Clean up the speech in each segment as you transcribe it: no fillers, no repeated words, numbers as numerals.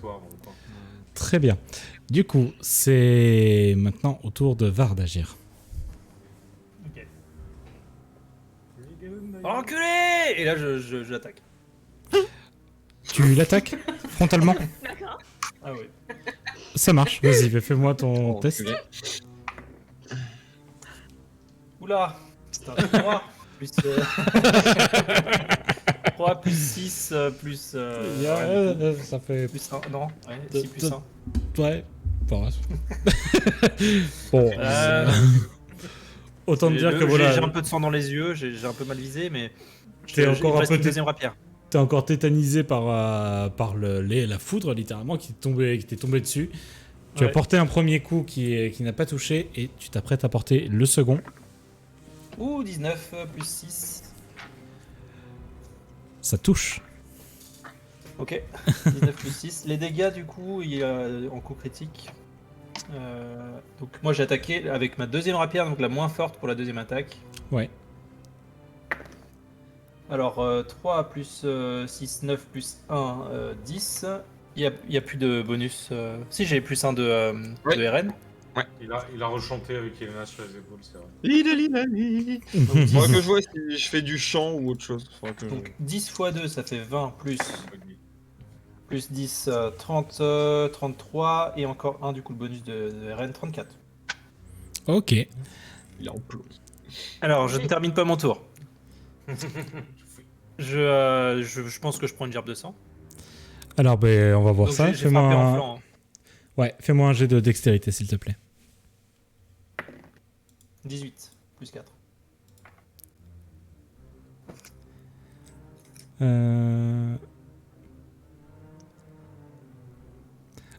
Toi, bon, quoi. Très bien. Du coup, c'est maintenant au tour de Var d'agir. Ok. Enculé! Et là, je l'attaque. Tu l'attaques frontalement? D'accord. Ah ouais. Ça marche, vas-y, fais-moi ton Oh, test. enculé. Oula! C'est un 3 plus... 3 plus 6 plus... rien du tout. Ça fait... Plus 1, non? Ouais, De- 6 plus de- 1. Ouais. Bon, bon autant te dire que voilà, J'ai un peu de sang dans les yeux, j'ai un peu mal visé, mais... T'es encore il me un reste peu une deuxième rapière. t'es encore tétanisé par la foudre, littéralement, qui t'est tombée dessus. Tu as Ouais. porté un premier coup qui n'a pas touché et tu t'apprêtes à porter le second. Ouh, 19 plus 6. Ça touche. Ok, 19 plus 6. Les dégâts, du coup, il y a en coup critique. Donc moi j'ai attaqué avec ma deuxième rapière, donc la moins forte pour la deuxième attaque. Ouais. Alors 3 plus 6, 9 plus 1, 10. Il y a plus de bonus. Si j'ai plus 1 Ouais. de RN. Il a rechanté avec Elena sur les épaules, c'est vrai. Donc, Faudrait que je vois si je fais du chant ou autre chose. Faudrait que... donc 10 x 2 ça fait 20 plus 10, 30, 33 et encore 1 du coup le bonus de RN, 34. Ok. Il implose. Alors je ne termine pas mon tour. Je pense que je prends une gerbe de sang. Alors, ben, on va voir Donc ça. j'ai frappé en flanc. Hein. Ouais, fais-moi un jet de dextérité, s'il te plaît. 18 plus 4.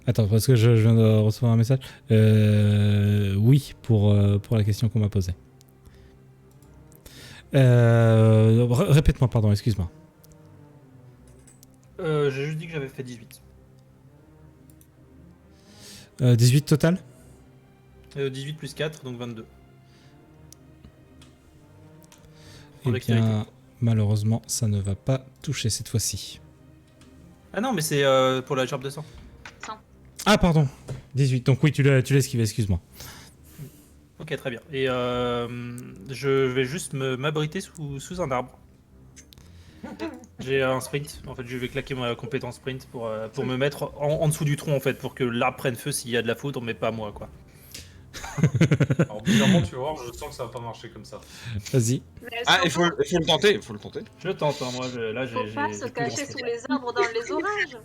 Attends, parce que je viens de recevoir un message. Oui, pour la question qu'on m'a posée. Répète-moi, pardon, excuse-moi. J'ai juste dit que j'avais fait 18. 18 total? 18 plus 4, donc 22. Eh dextérité. bien, malheureusement, ça ne va pas toucher cette fois-ci. Ah non, mais c'est pour la gerbe de sang. Ah, pardon. 18. Donc oui, tu l'as esquivé, excuse-moi. Ok, très bien. Et je vais juste m'abriter sous un arbre. J'ai un sprint. En fait, je vais claquer ma compétence sprint pour me mettre en dessous du tronc, en fait, pour que l'arbre prenne feu s'il y a de la foudre, mais pas moi, quoi. Alors, bizarrement, tu vas voir, je sens que ça va pas marcher comme ça. Vas-y. Mais Ah, il surtout, faut le tenter, il faut le tenter. Je tente, hein, moi, là, j'ai... faut pas se cacher sous les arbres dans les orages.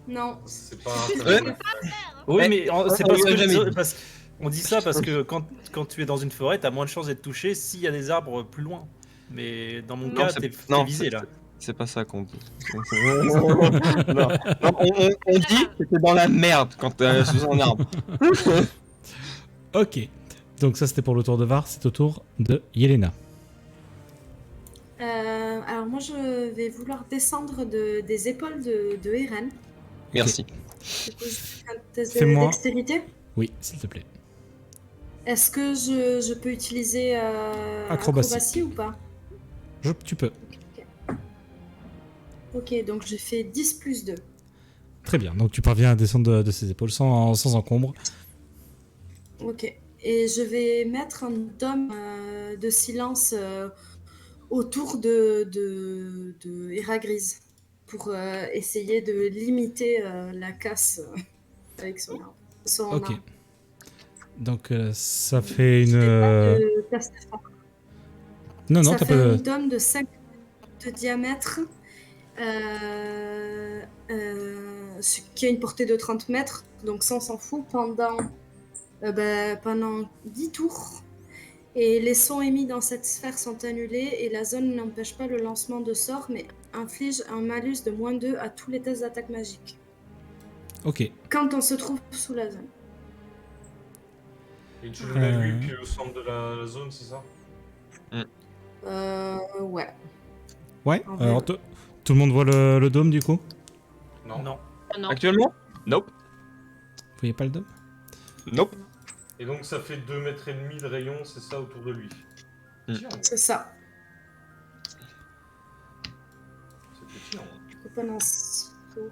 Non. C'est pas. Ouais. Oui, Eh, mais c'est on parce l'a que jamais dit. on dit ça parce que quand tu es dans une forêt, t'as moins de chances d'être touché s'il y a des arbres plus loin. Mais dans mon Non, cas, c'est- t'es non, visé là. C'est pas ça qu'on dit. Non, on dit que t'es dans la merde quand t'es sous un arbre. Ok. Donc ça, c'était pour le tour de Var. C'est au tour de Yelena. Alors moi je vais vouloir descendre des épaules de Eren. Merci. Du coup, je fais un test de Fais-moi- dextérité. Oui, s'il te plaît. Est-ce que je peux utiliser Acrobatie. ou pas? Tu peux. Ok, donc j'ai fait 10 plus 2. Très bien. Donc tu parviens à descendre de ses épaules sans encombre. Ok. Et je vais mettre un dôme de silence autour de Hera Grise pour essayer de limiter la casse avec son arme. Ok. Donc ça fait une... De casse d'effort. Non, Ça t'as fait pas un de... dôme de 5 de diamètre ce qui a une portée de 30 mètres, donc ça on s'en fout, pendant 10 tours. Et les sons émis dans cette sphère sont annulés et la zone n'empêche pas le lancement de sorts, mais inflige un malus de -2 à tous les tests d'attaque magique. Ok. Quand on se trouve sous la zone. Et tu le mets lui, puis au centre de la zone, c'est ça? Ouais. Ouais. En vrai, Alors tout le monde voit le dôme du coup? Non. Non. Non. Actuellement? Nope. Vous voyez pas le dôme? Nope. Et donc ça fait 2 mètres et demi de rayon, c'est ça, autour de lui. Tiens, C'est ça. c'est petit, hein. Du coup, pendant 6 tours.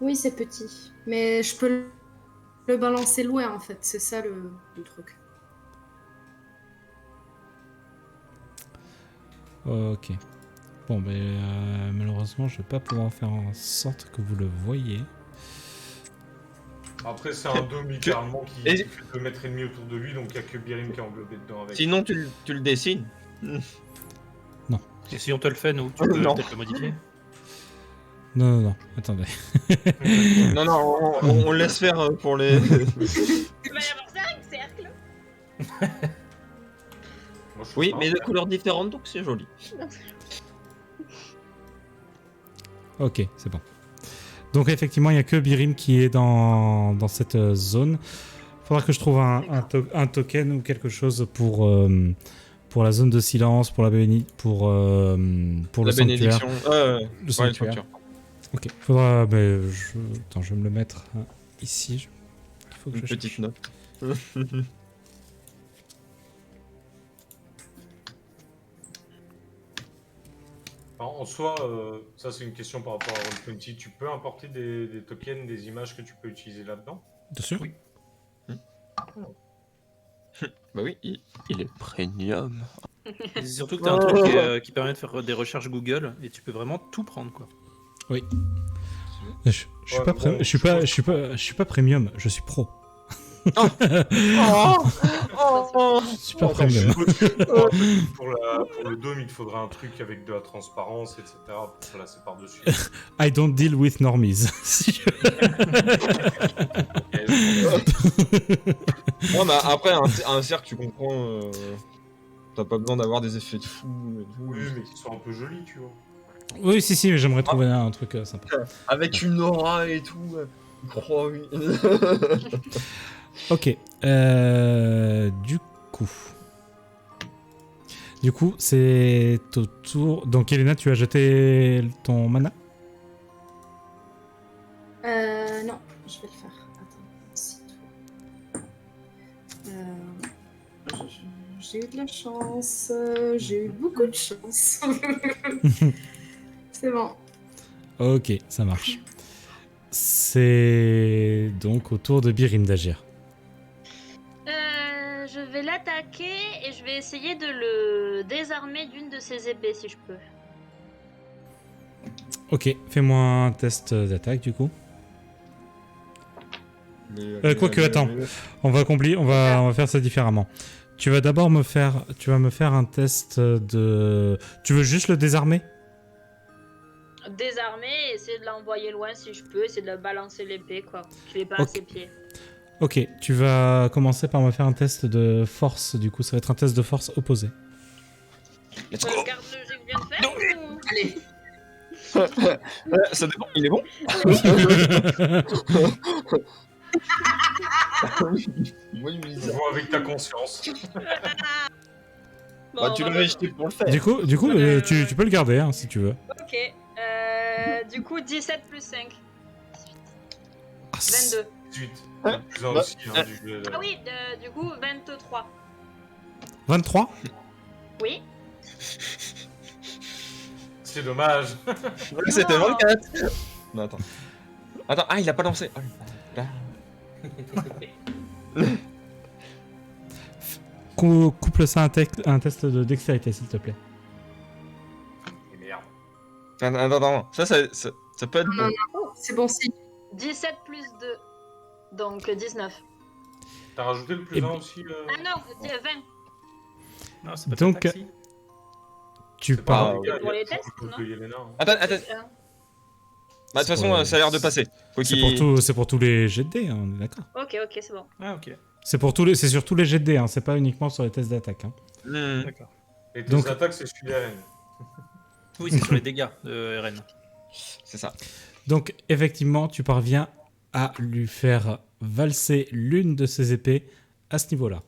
Oui, c'est petit. Mais je peux le balancer loin, en fait. C'est ça le truc. Ok. Bon, mais malheureusement, je vais pas pouvoir faire en sorte que vous le voyez. Après, c'est un dôme littéralement qui Et- fait 2 mètres et demi autour de lui, donc il n'y a que Birim qui est englobé dedans avec. Sinon, tu le dessines. Et si on te le fait, nous, tu peux Non. peut-être le modifier. Non, non, non, attendez. Non, non, on laisse faire pour les. Il va y avoir 5 cercles. Moi, je trouve Oui, pas. mais de couleurs différentes, donc c'est joli. Ok, c'est bon. Donc effectivement, il n'y a que Birim qui est dans cette zone. Faudra que je trouve un token ou quelque chose pour la zone de silence, pour la pour le La sanctuaire. bénédiction. Le Ouais, le sanctuaire. sanctuaire. Ok, faudra. Mais attends, je vais me le mettre ici. Il faut que Une je petite cherche. note. En soi, ça c'est une question par rapport à Roll20. Tu peux importer des tokens, des images que tu peux utiliser là-dedans? Bien sûr. Oui. Bah oui, il est premium. Et c'est surtout que t'as un truc qui permet de faire des recherches Google et tu peux vraiment tout prendre, quoi. Je suis Ouais, pas, mais pré- bon, je suis pas premium, je suis pro. Oh Je suis pas premium. Pour le dôme, il te faudra un truc avec de la transparence, etc. pour placer par-dessus. I don't deal with normies. Si je- Ouais, bah après, un cercle, tu comprends. T'as pas besoin d'avoir des effets de fou et tout. Oui, mais qui sont un peu jolis, tu vois. Oui, si, mais j'aimerais trouver un truc sympa. Avec une aura et tout. Oh oui. Ok. Du coup, c'est au tour. Donc, Elena, tu as jeté ton mana? Non, je vais le faire. Attends, si j'ai eu de la chance. J'ai eu beaucoup de chance. C'est bon. Ok, ça marche. C'est donc au tour de Birim d'agir. Je vais l'attaquer et je vais essayer de le désarmer d'une de ses épées si je peux. Ok, fais-moi un test d'attaque du coup. Quoique, attends. On va faire ça différemment. Tu vas d'abord me faire un test de. Tu veux juste le désarmer? Désarmer et essayer de l'envoyer loin si je peux, essayer de la balancer l'épée quoi. Qu'il ait pas à Ok. ses pieds. Ok, tu vas commencer par me faire un test de force. Du coup, ça va être un test de force opposé. Let's Je go. garde le jet que je viens de faire ou... Allez. Ça dépend, il est bon. Moi, il me dit ça. Vois avec ta conscience. Bon, Bah, tu on va l'avais voir. jeté pour le faire. Du coup, tu peux le garder hein, si tu veux. Ok. Du coup 17 plus 5. Ah, 22. 18. Hein Plus un Bah, aussi, hein, du jeu. Ah oui, du coup 23. 23. Oui. C'est dommage. C'était 24. Non, attends. Attends, ah, il a pas lancé. Oh, là. Couple ça un test de dextérité, s'il te plaît. Et merde. Attends. Ça peut être Non, bon. non, c'est bon signe. 17 plus 2. Donc 19. T'as rajouté le plus Et 1 b- aussi Ah non, 20. Non, c'est pas Donc, taxi. Tu C'est pars. pas pour les tests, non non Yelena, hein. Attends. Bah, de toute C'est façon, pour- ça a l'air de passer. Quoi C'est pour tous les jets de dés, hein, on est d'accord. Ok, c'est bon. Ah, ok. C'est sur tous les jets de dés, hein, c'est pas uniquement sur les tests d'attaque. Hein. D'accord. Et tes Donc- attaques, c'est celui d'Aren. Oui, c'est sur les dégâts de RN. C'est ça. Donc, effectivement, tu parviens à lui faire valser l'une de ses épées à ce niveau-là.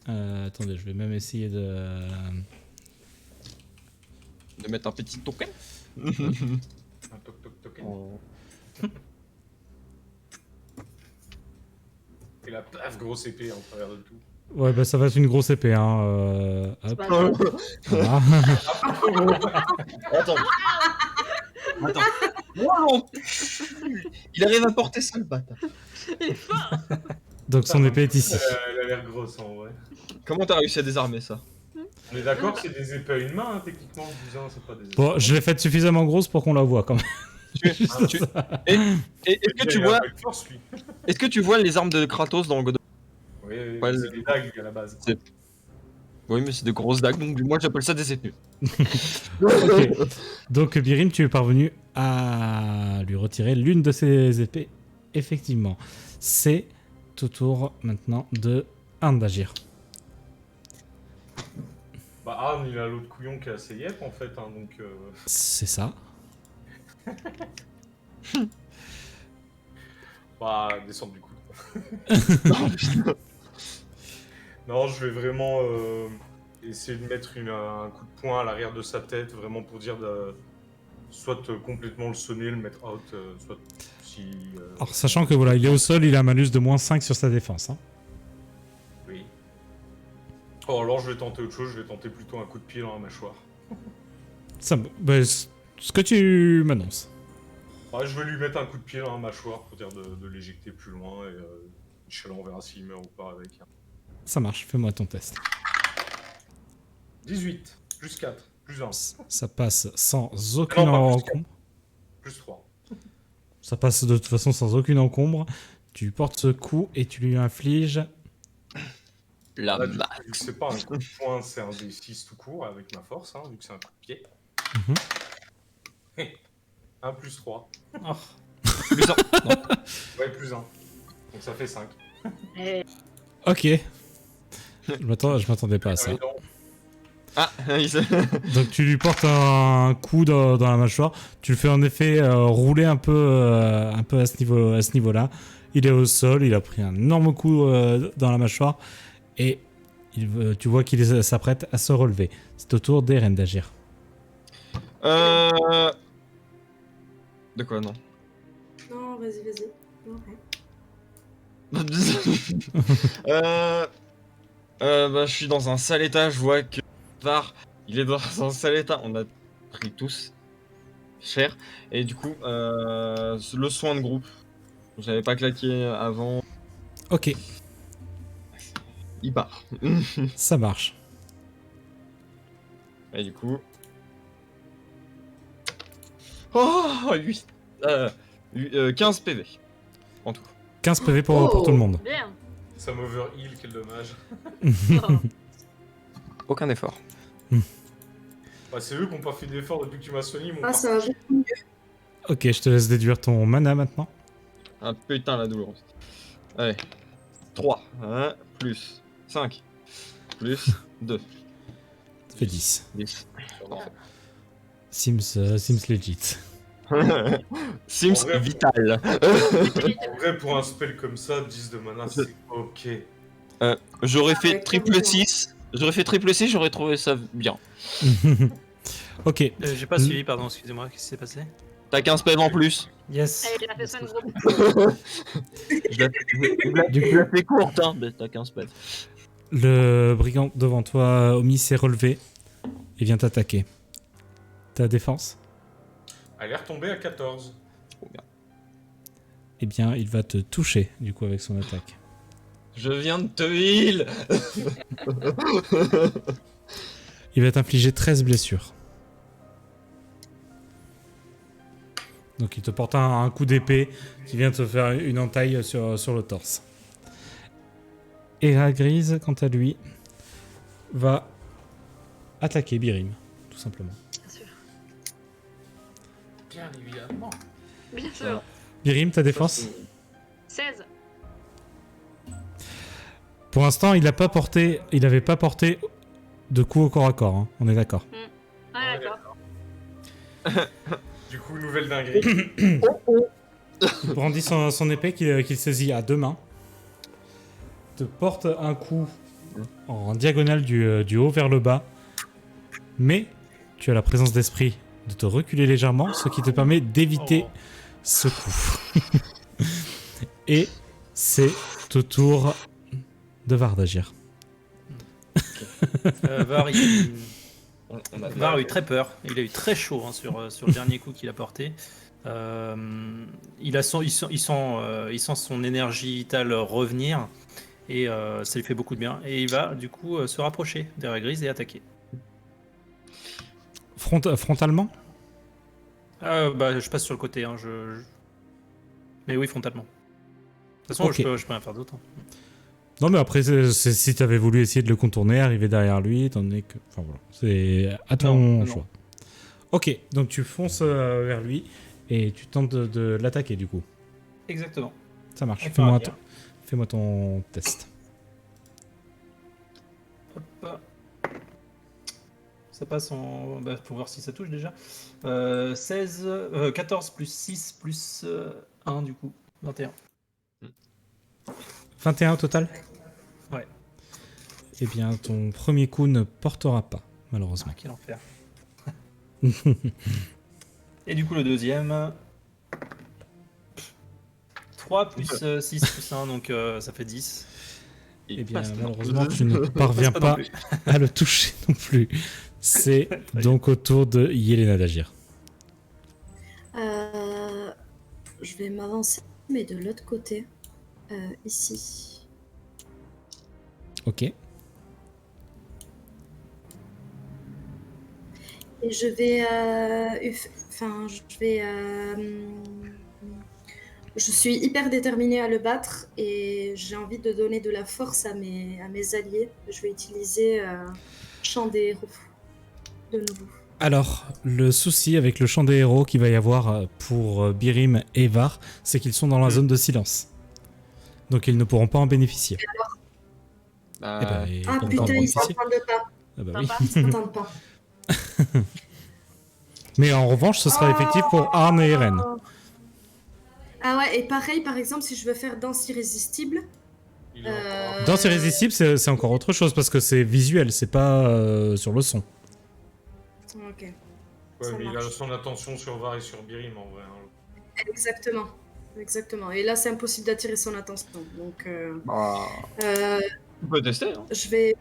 Attendez, je vais même essayer de. De mettre un petit token. Un token. Et la paf, grosse épée en travers de tout. Ouais, bah ça va être une grosse épée. Hein. Hop, Bah, voilà. Attends. Attends. Wow. Il arrive à porter ça, le bâtard. Il est fort. Donc son épée est ici. Elle a l'air grosse en vrai. Comment t'as réussi à désarmer ça? On est d'accord que c'est des épées à une main, hein, techniquement, le bousin, c'est pas des épées. Bon, je l'ai faite suffisamment grosse pour qu'on la voit quand même. Juste Ah, ça. Et est-ce que Il tu a vois, un peu de force, lui. est-ce que tu vois les armes de Kratos dans le God of Oui, Ouais, c'est des dagues à la base. Oui, mais c'est de grosses dagues, donc moi j'appelle ça des épées. Ok. Donc Birim, tu es parvenu à lui retirer l'une de ses épées. Effectivement. C'est au tour maintenant de Arne d'agir. Bah, Arne, il a l'autre couillon qui a assez yep en fait, hein, donc. C'est ça. Bah, descendre du coup. Non, je vais vraiment essayer de mettre un coup de poing à l'arrière de sa tête, vraiment pour dire de soit complètement le sonner, le mettre out, soit si. Alors sachant que voilà, il est au sol, il a un malus de -5 sur sa défense. Hein. Oui. Oh, alors je vais tenter autre chose, je vais tenter plutôt un coup de pied dans la mâchoire. Ça, bah, ce que tu m'annonces. Ouais, je vais lui mettre un coup de pied dans la mâchoire pour dire de l'éjecter plus loin et Inch'Allah, on verra s'il meurt ou pas avec. Ça marche, fais-moi ton test. 18, plus 4, plus 1, Ça passe sans aucune Non, pas plus encombre. plus 3. Ça passe de toute façon sans aucune encombre. Tu portes ce coup et tu lui infliges. La Là, du vache. coup, vu que c'est pas un coup de poing, c'est un D6 tout court avec ma force, hein, vu que c'est un coup de pied. Mhm. 1 plus 3. Oh. Plus un. Ouais, plus 1. Donc ça fait 5. Et Ok. Je m'attendais pas à ça. Ah, il se- Donc tu lui portes un coup dans la mâchoire. Tu le fais en effet rouler un peu à ce niveau-là. Il est au sol, il a pris un énorme coup dans la mâchoire et tu vois qu'il s'apprête à se relever. C'est au tour d'Eren d'agir. De quoi, non? Non, vas-y. Non, rien. Bah, je suis dans un sale état, je vois que Var, il est dans un sale état. On a pris tous cher. Et du coup, le soin de groupe, j'avais pas claqué avant, Ok, il part. ça marche. Et du coup... Oh, 8 15 PV en tout. 15 PV pour tout le monde. bien. Ça m'overheal, quel dommage. Oh. Aucun effort. Bah, c'est eux qui n'ont pas fait d'effort depuis que tu m'as soigné, mon Ah, ça va beaucoup mieux. Ok, je te laisse déduire ton mana maintenant. Ah putain la douleur. Allez. 3. 1, plus 5. Plus 2. Ça fait 10. 10. Sims legit. Sims En vrai, vital. En vrai, pour un spell comme ça, 10 de mana, c'est ok. J'aurais fait Ouais, triple clairement. 6. J'aurais fait triple 6, j'aurais trouvé ça bien. Ok, J'ai pas suivi, pardon, excusez-moi, qu'est-ce qui s'est passé? T'as 15 PV en plus. Yes. Allez, il a fait soin de groupe. Je la fais courte, hein, mais t'as 15 PV. le brigand devant toi, Omi, s'est relevé et vient t'attaquer. Ta défense? Elle est retombée à 14. Eh bien, il va te toucher, du coup, avec son attaque. Je viens de te heal. Il va t'infliger 13 blessures. Donc il te porte un coup d'épée qui vient te faire une entaille sur le torse. Et la grise, quant à lui, va attaquer Birim, tout simplement. Bien sûr. Bien évidemment. Bien sûr. Birim, ta défense? 16. Pour l'instant, il n'avait pas porté de coup au corps à corps, hein, on est d'accord. Ah, d'accord. Du coup, nouvelle dinguerie. Il brandit son épée qu'il saisit à deux mains. Te porte un coup en diagonale du haut vers le bas. Mais tu as la présence d'esprit de te reculer légèrement, ce qui te permet d'éviter ce coup. Et c'est au tour de Var d'agir. Var, On a Var a eu très peur. Il a eu très chaud hein, sur le dernier coup qu'il a porté. Il sent son énergie vitale revenir et ça lui fait beaucoup de bien. Et il va du coup se rapprocher d'Eragris et attaquer. Frontalement? Bah, je passe sur le côté. Hein, Mais oui, frontalement. De toute façon, Ok. je peux rien faire d'autre. Hein. Non, mais après, si tu avais voulu essayer de le contourner, arriver derrière lui, étant donné que. Enfin voilà, c'est à ton Non. choix. Ok, donc tu fonces vers lui et tu tentes de l'attaquer du coup. Exactement. Ça marche. Avec Fais-moi arrière. fais-moi ton test. Hop. Ça passe en. Bah, faut voir si ça touche déjà. 14 plus 6 plus 1 du coup. 21. 21 au total? Ouais. Eh bien, ton premier coup ne portera pas, malheureusement. Ah, quel enfer. Et du coup, le deuxième. 3 plus 6 plus 1, donc ça fait 10. Eh bien, passe, non. malheureusement, tu ne parviens Passe pas non pas plus. à le toucher non plus. C'est donc au tour de Yelena d'agir. Je vais m'avancer, mais de l'autre côté, ici. Ok. Et je vais, je suis hyper déterminée à le battre et j'ai envie de donner de la force à mes alliés. Je vais utiliser Chant des héros de nouveau. Alors, le souci avec le champ des héros qu'il va y avoir pour Birim et Var, c'est qu'ils sont dans la zone de silence. Donc ils ne pourront pas en bénéficier. Eh ben, et Ah comme putain, pas en ils bénéficier- s'entendent pas. Ah bah oui. Papa. Ils s'entendent pas. Mais en revanche, ce sera effectif pour Arne et Eren. Ah ouais, et pareil, par exemple, si je veux faire danse irrésistible. Il est encore- Danse irrésistible, c'est encore autre chose parce que c'est visuel, c'est pas sur le son. Ok, Ouais, ça mais il a marche. son attention sur Var et sur Birim en vrai. Hein. Exactement. Exactement. Et là, c'est impossible d'attirer son attention. Donc, Bah, euh, on peut tester. Hein. je vais.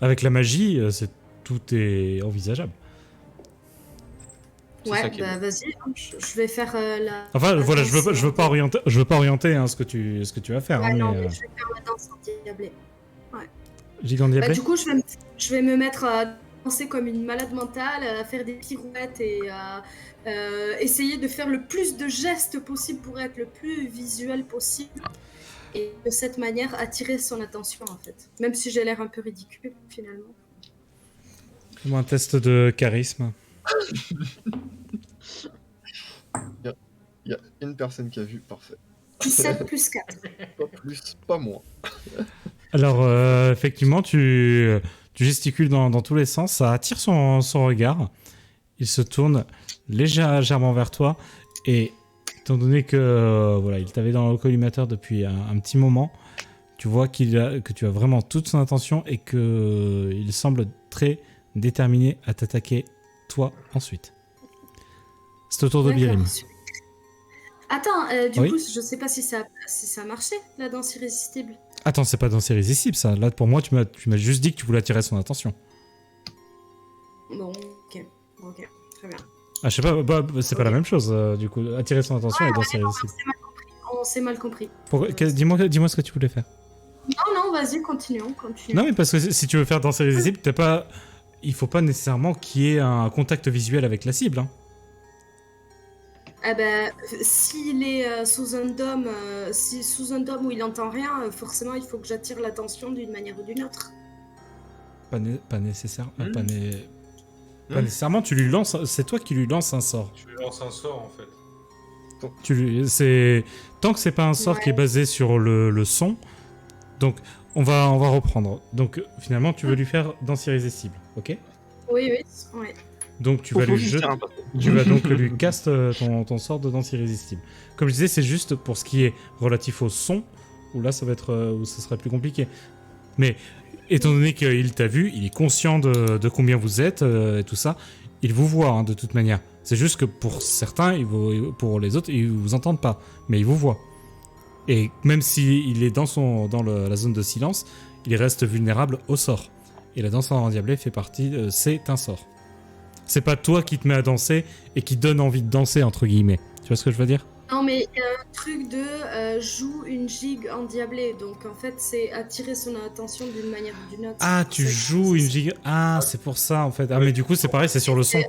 Avec la magie, tout est envisageable. C'est Ouais, ça qui est bah beau. vas-y. Hein. Je vais faire la. Enfin, la voilà, danse, je veux pas orienter hein, ce que tu vas faire. Ouais, Hein, non, mais, mais je vais faire la danse endiablée. Gigant Bah, Diablé. du coup, je vais me mettre à danser comme une malade mentale, à faire des pirouettes et à essayer de faire le plus de gestes possible pour être le plus visuel possible. Et de cette manière, attirer son attention, en fait. Même si j'ai l'air un peu ridicule, finalement. Fais-moi un test de charisme. Il y a une personne qui a vu, parfait. 17 plus 4. Pas plus, pas moins. Alors, effectivement, tu gesticules dans tous les sens, ça attire son regard. Il se tourne légèrement vers toi et, étant donné que voilà, il t'avait dans le collimateur depuis un petit moment, tu vois que tu as vraiment toute son attention et qu'il semble très déterminé à t'attaquer toi ensuite. C'est au tour de Birim. Attends, du Oui. coup, je sais pas si ça a marché, la danse irrésistible. Attends, c'est pas danse irrésistible ça. Là, pour moi, tu m'as juste dit que tu voulais attirer son attention. Bon, ok, très bien. Ah, je sais pas, c'est pas la même chose, du coup. Attirer son attention et danse irrésistible. On s'est mal compris. Dis-moi ce que tu voulais faire. Non, vas-y, continuons. Non, mais parce que si tu veux faire danse irrésistible, il faut pas nécessairement qu'il y ait un contact visuel avec la cible. Hein. Ah ben, s'il est sous un dôme, où il entend rien, forcément, il faut que j'attire l'attention d'une manière ou d'une autre. Pas nécessaire. Pas Hmm. nécessairement. Tu lui lances. C'est toi qui lui lances un sort. Tu lui lances un sort en fait. Tant que c'est pas un sort qui est basé sur le son. Donc, on va reprendre. Donc, finalement, tu veux lui faire danse irrésistible, ok? Oui. Donc, tu vas donc lui caster ton sort de danse irrésistible. Comme je disais, c'est juste pour ce qui est relatif au son, où là, ça serait plus compliqué. Mais, étant donné qu'il t'a vu, il est conscient de combien vous êtes et tout ça, il vous voit hein, de toute manière. C'est juste que pour certains, pour les autres, ils vous entendent pas, mais il vous voit. Et même s'il est dans la zone de silence, il reste vulnérable au sort. Et la danse endiablée fait partie... c'est un sort. C'est pas toi qui te mets à danser et qui donne envie de danser, entre guillemets. Tu vois ce que je veux dire? Non, mais il y a un truc de joue une gigue endiablée. Donc, en fait, c'est attirer son attention d'une manière ou d'une autre. Ah, C'est tu pour ça que joues c'est une ça. giga... Ah, c'est pour ça, en fait. Ah, mais du coup, c'est pareil, c'est sur le son. Ouais,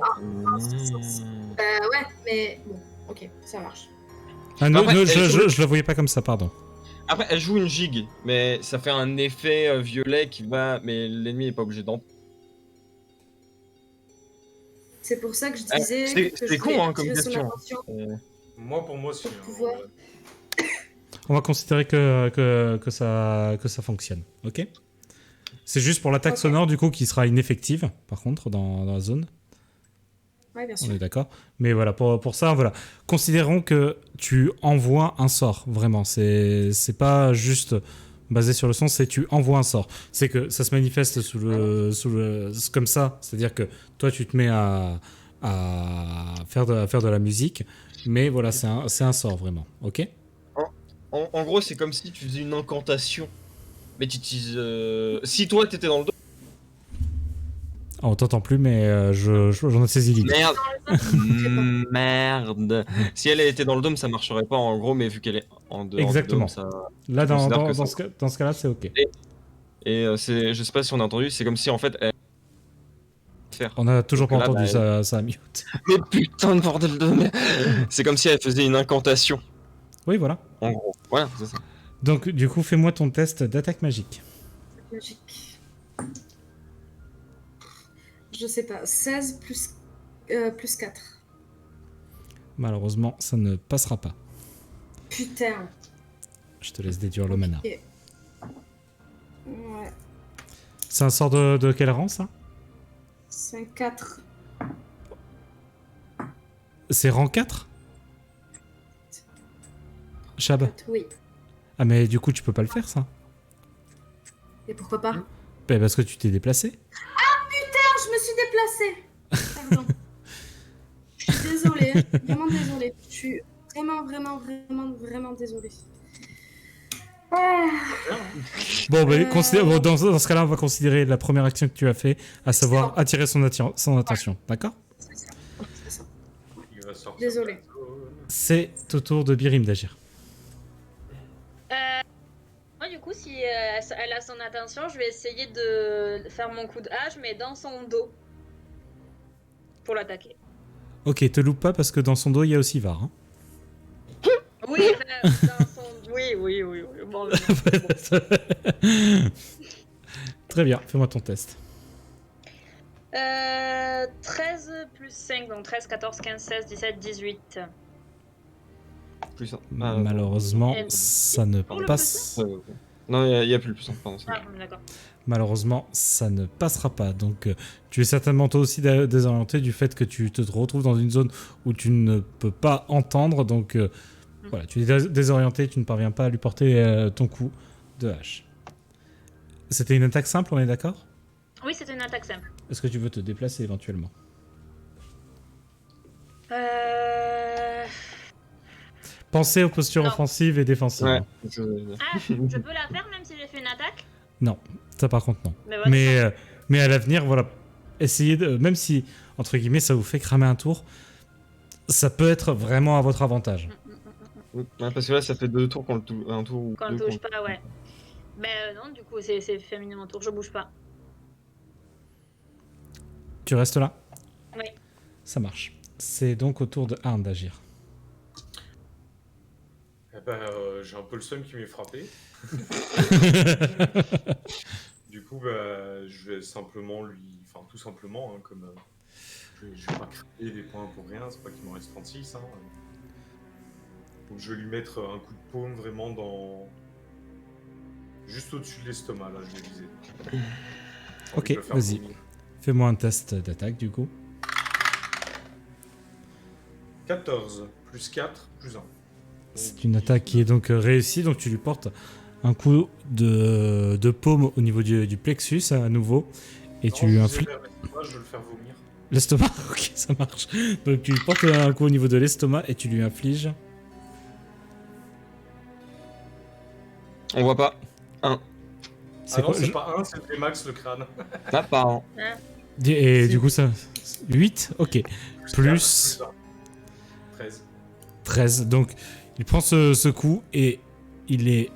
mais bon, ok, ça marche. Ah, non, Après, non, elle je joue- la voyais pas comme ça, pardon. Après, elle joue une gigue, mais ça fait un effet violet qui va. Mais l'ennemi est pas obligé d'en. C'est pour ça que je disais c'est- que c'est je con, voulais hein, comme attirer son question. attention. Moi, pour moi, c'est. Pour pouvoir- On va considérer que ça fonctionne, ok? C'est juste pour l'attaque Ok. sonore, du coup, qui sera ineffective, par contre, dans la zone. Ouais, bien On sûr. est d'accord. Mais voilà, pour ça, voilà. Considérons que tu envoies un sort, vraiment. C'est pas juste basé sur le son, c'est tu envoies un sort. C'est que ça se manifeste comme ça. C'est-à-dire que toi, tu te mets à faire de la musique. Mais voilà, c'est un sort, vraiment. Ok? En gros, c'est comme si tu faisais une incantation. Mais tu utilises. Si toi t'étais dans le dos. Ah, on t'entend plus, mais j'en ai saisi l'idée. Merde. Merde. Si elle était dans le dôme, ça marcherait pas en gros, mais vu qu'elle est en dehors Exactement. du dôme, ça. Là, je considère que dans ce cas-là, c'est ok. Et je sais pas si on a entendu, c'est comme si en fait elle. Faire. On a toujours Donc pas là, entendu bah, ça mute. Mais putain de bordel de merde. C'est comme si elle faisait une incantation. Oui, voilà. En gros. Voilà, c'est ça. Donc, du coup, fais-moi ton test d'attaque magique. Magique. Je sais pas. 16 plus 4. Malheureusement, ça ne passera pas. Putain. Je te laisse déduire le mana. Ok. Ouais. C'est un sort de quel rang, ça? 5, 4. C'est rang 4? Chab. Oui. Ah, mais du coup, tu peux pas le faire, ça? Et pourquoi pas? Ben, parce que tu t'es déplacé. Je me suis déplacée. Pardon. Je suis désolée. Vraiment désolée. Je suis vraiment désolée. Ah. Bon, ben, bon, dans ce cas-là, on va considérer la première action que tu as fait, à savoir attirer son attention. D'accord? C'est ça. C'est ça. Il va sortir. Désolé. de la zone. C'est au tour de Birim d'agir. Moi, du coup, si elle a son attention, je vais essayer de faire mon coup de hache, mais dans son dos. Pour l'attaquer. Ok, te loupe pas parce que dans son dos, il y a aussi Var. Hein. Oui, dans son... Oui. Bon, bon. Très bien, fais-moi ton test. 13 plus 5, donc 13, 14, 15, 16, 17, 18. Plus ça. Malheureusement, Et- ça ne Pour le passe. Non, il y a plus le puissant, pardon. Ah, d'accord. Malheureusement, ça ne passera pas. Donc, tu es certainement toi aussi désorienté du fait que tu te retrouves dans une zone où tu ne peux pas entendre. Donc, voilà, tu es désorienté, tu ne parviens pas à lui porter ton coup de hache. C'était une attaque simple, on est d'accord? Oui, c'est une attaque simple. Est-ce que tu veux te déplacer éventuellement? Pensez aux postures Non. offensives et défensives. Ouais. hein. Ah, je peux la faire même si j'ai fait une attaque? Non, ça par contre non. Mais voilà. Mais à l'avenir, voilà, essayez de, même si entre guillemets ça vous fait cramer un tour, ça peut être vraiment à votre avantage. Ouais, parce que là, ça fait 2 tours qu'on le touche. Un tour ou Quand on deux touche qu'on- pas, ouais. Mais non, du coup, c'est féminin mon tour, je bouge pas. Tu restes là? Oui. Ça marche. C'est donc au tour de Arne d'agir. Eh ben, j'ai un peu le seum qui m'est frappé. Du coup, bah, je vais simplement lui. Enfin, tout simplement, hein, comme. Je vais pas créer des points pour rien, c'est pas qu'il m'en reste 36. Hein. Donc, je vais lui mettre un coup de paume vraiment dans. Juste au-dessus de l'estomac, là, je vais viser. Ok, Je vais le faire vas-y. vomir. Fais-moi un test d'attaque du coup. 14, plus 4, plus 1. C'est une attaque qui est donc réussie, donc tu lui portes un coup de paume au niveau du plexus à nouveau, et tu lui infliges... Je vais le faire vomir. L'estomac, ok, ça marche. Donc tu lui portes un coup au niveau de l'estomac et tu lui infliges... On voit pas. Ah non, quoi c'est pas 1, c'est le max le crâne. Ah, pardon. Et Si. du coup, ça. 8. Ok. Plus 13. 13. Donc, il prend ce coup et il est.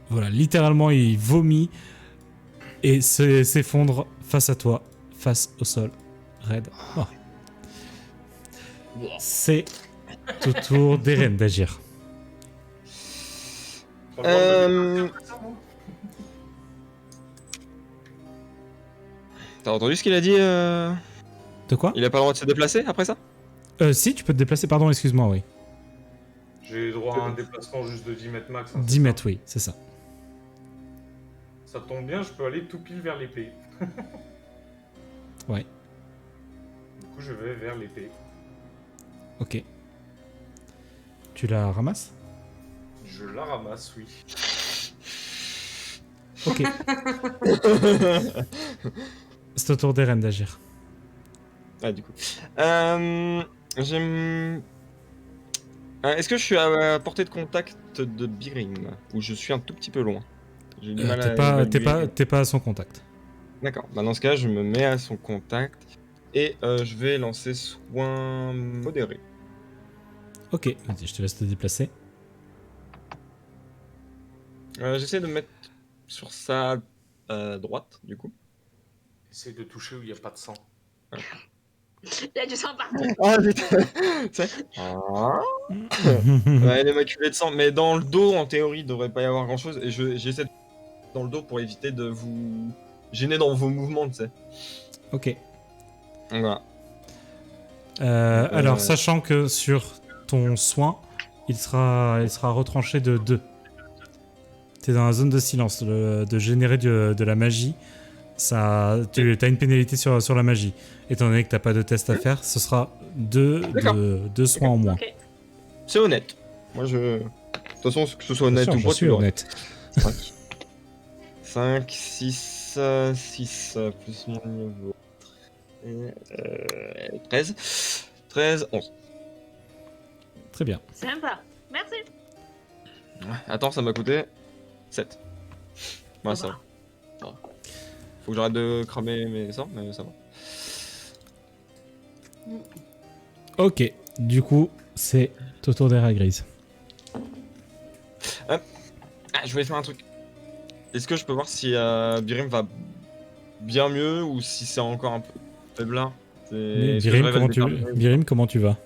Voilà, littéralement, il vomit et s'effondre face à toi, face au sol. Red. Mort. C'est au tour d'Eren d'agir. T'as entendu ce qu'il a dit De quoi Il a pas le droit de se déplacer après ça? Si, tu peux te déplacer, pardon, excuse-moi, oui. J'ai droit à un déplacement juste de 10 mètres max. 10 mètres, oui, c'est ça. Ça tombe bien, je peux aller tout pile vers l'épée. Ouais, Du coup, je vais vers l'épée. ok. Tu la ramasses? Je la ramasse, oui. Ok. C'est au tour d'Eren d'agir. Ah, du coup. J'aime. Est-ce que je suis à portée de contact de Birim? Ou je suis un tout petit peu loin? J'ai du mal à évaluer. T'es pas à son contact. D'accord. Bah, dans ce cas, je me mets à son contact. Et je vais lancer soin modéré. Ok, vas-y, je te laisse te déplacer. J'essaie de me mettre sur sa droite, du coup. Essaye de toucher où il n'y a pas de sang. Il y a du sang partout. Ah putain. Tu sais. Ouais, elle est maculée de sang. Mais dans le dos, en théorie, il devrait pas y avoir grand-chose. Et j'essaie de dans le dos pour éviter de vous gêner dans vos mouvements, tu sais. Ok. Voilà. Alors, sachant que sur ton soin, il sera retranché de 2. T'es dans la zone de silence. De générer de la magie, ça, tu as une pénalité sur la magie. Étant donné que t'as pas de test à faire, ce sera 2 soins en moins. Ok. C'est honnête. Moi, je. De toute façon, que ce soit honnête Bien sûr, ou je pas, suis tu l'auras. honnête. 5, 6, 6, plus mon niveau. 13. 13, 11. Très bien. Sympa. Merci. Attends, ça m'a coûté 7. Ouais, ça va. Faut que j'arrête de cramer mes sorts, mais ça va. Ok, du coup, c'est au tour d'Era Grise. Ah, je voulais faire un truc. Est-ce que je peux voir si Birim va bien mieux ou si c'est encore un peu faiblard? Birim, comment tu vas?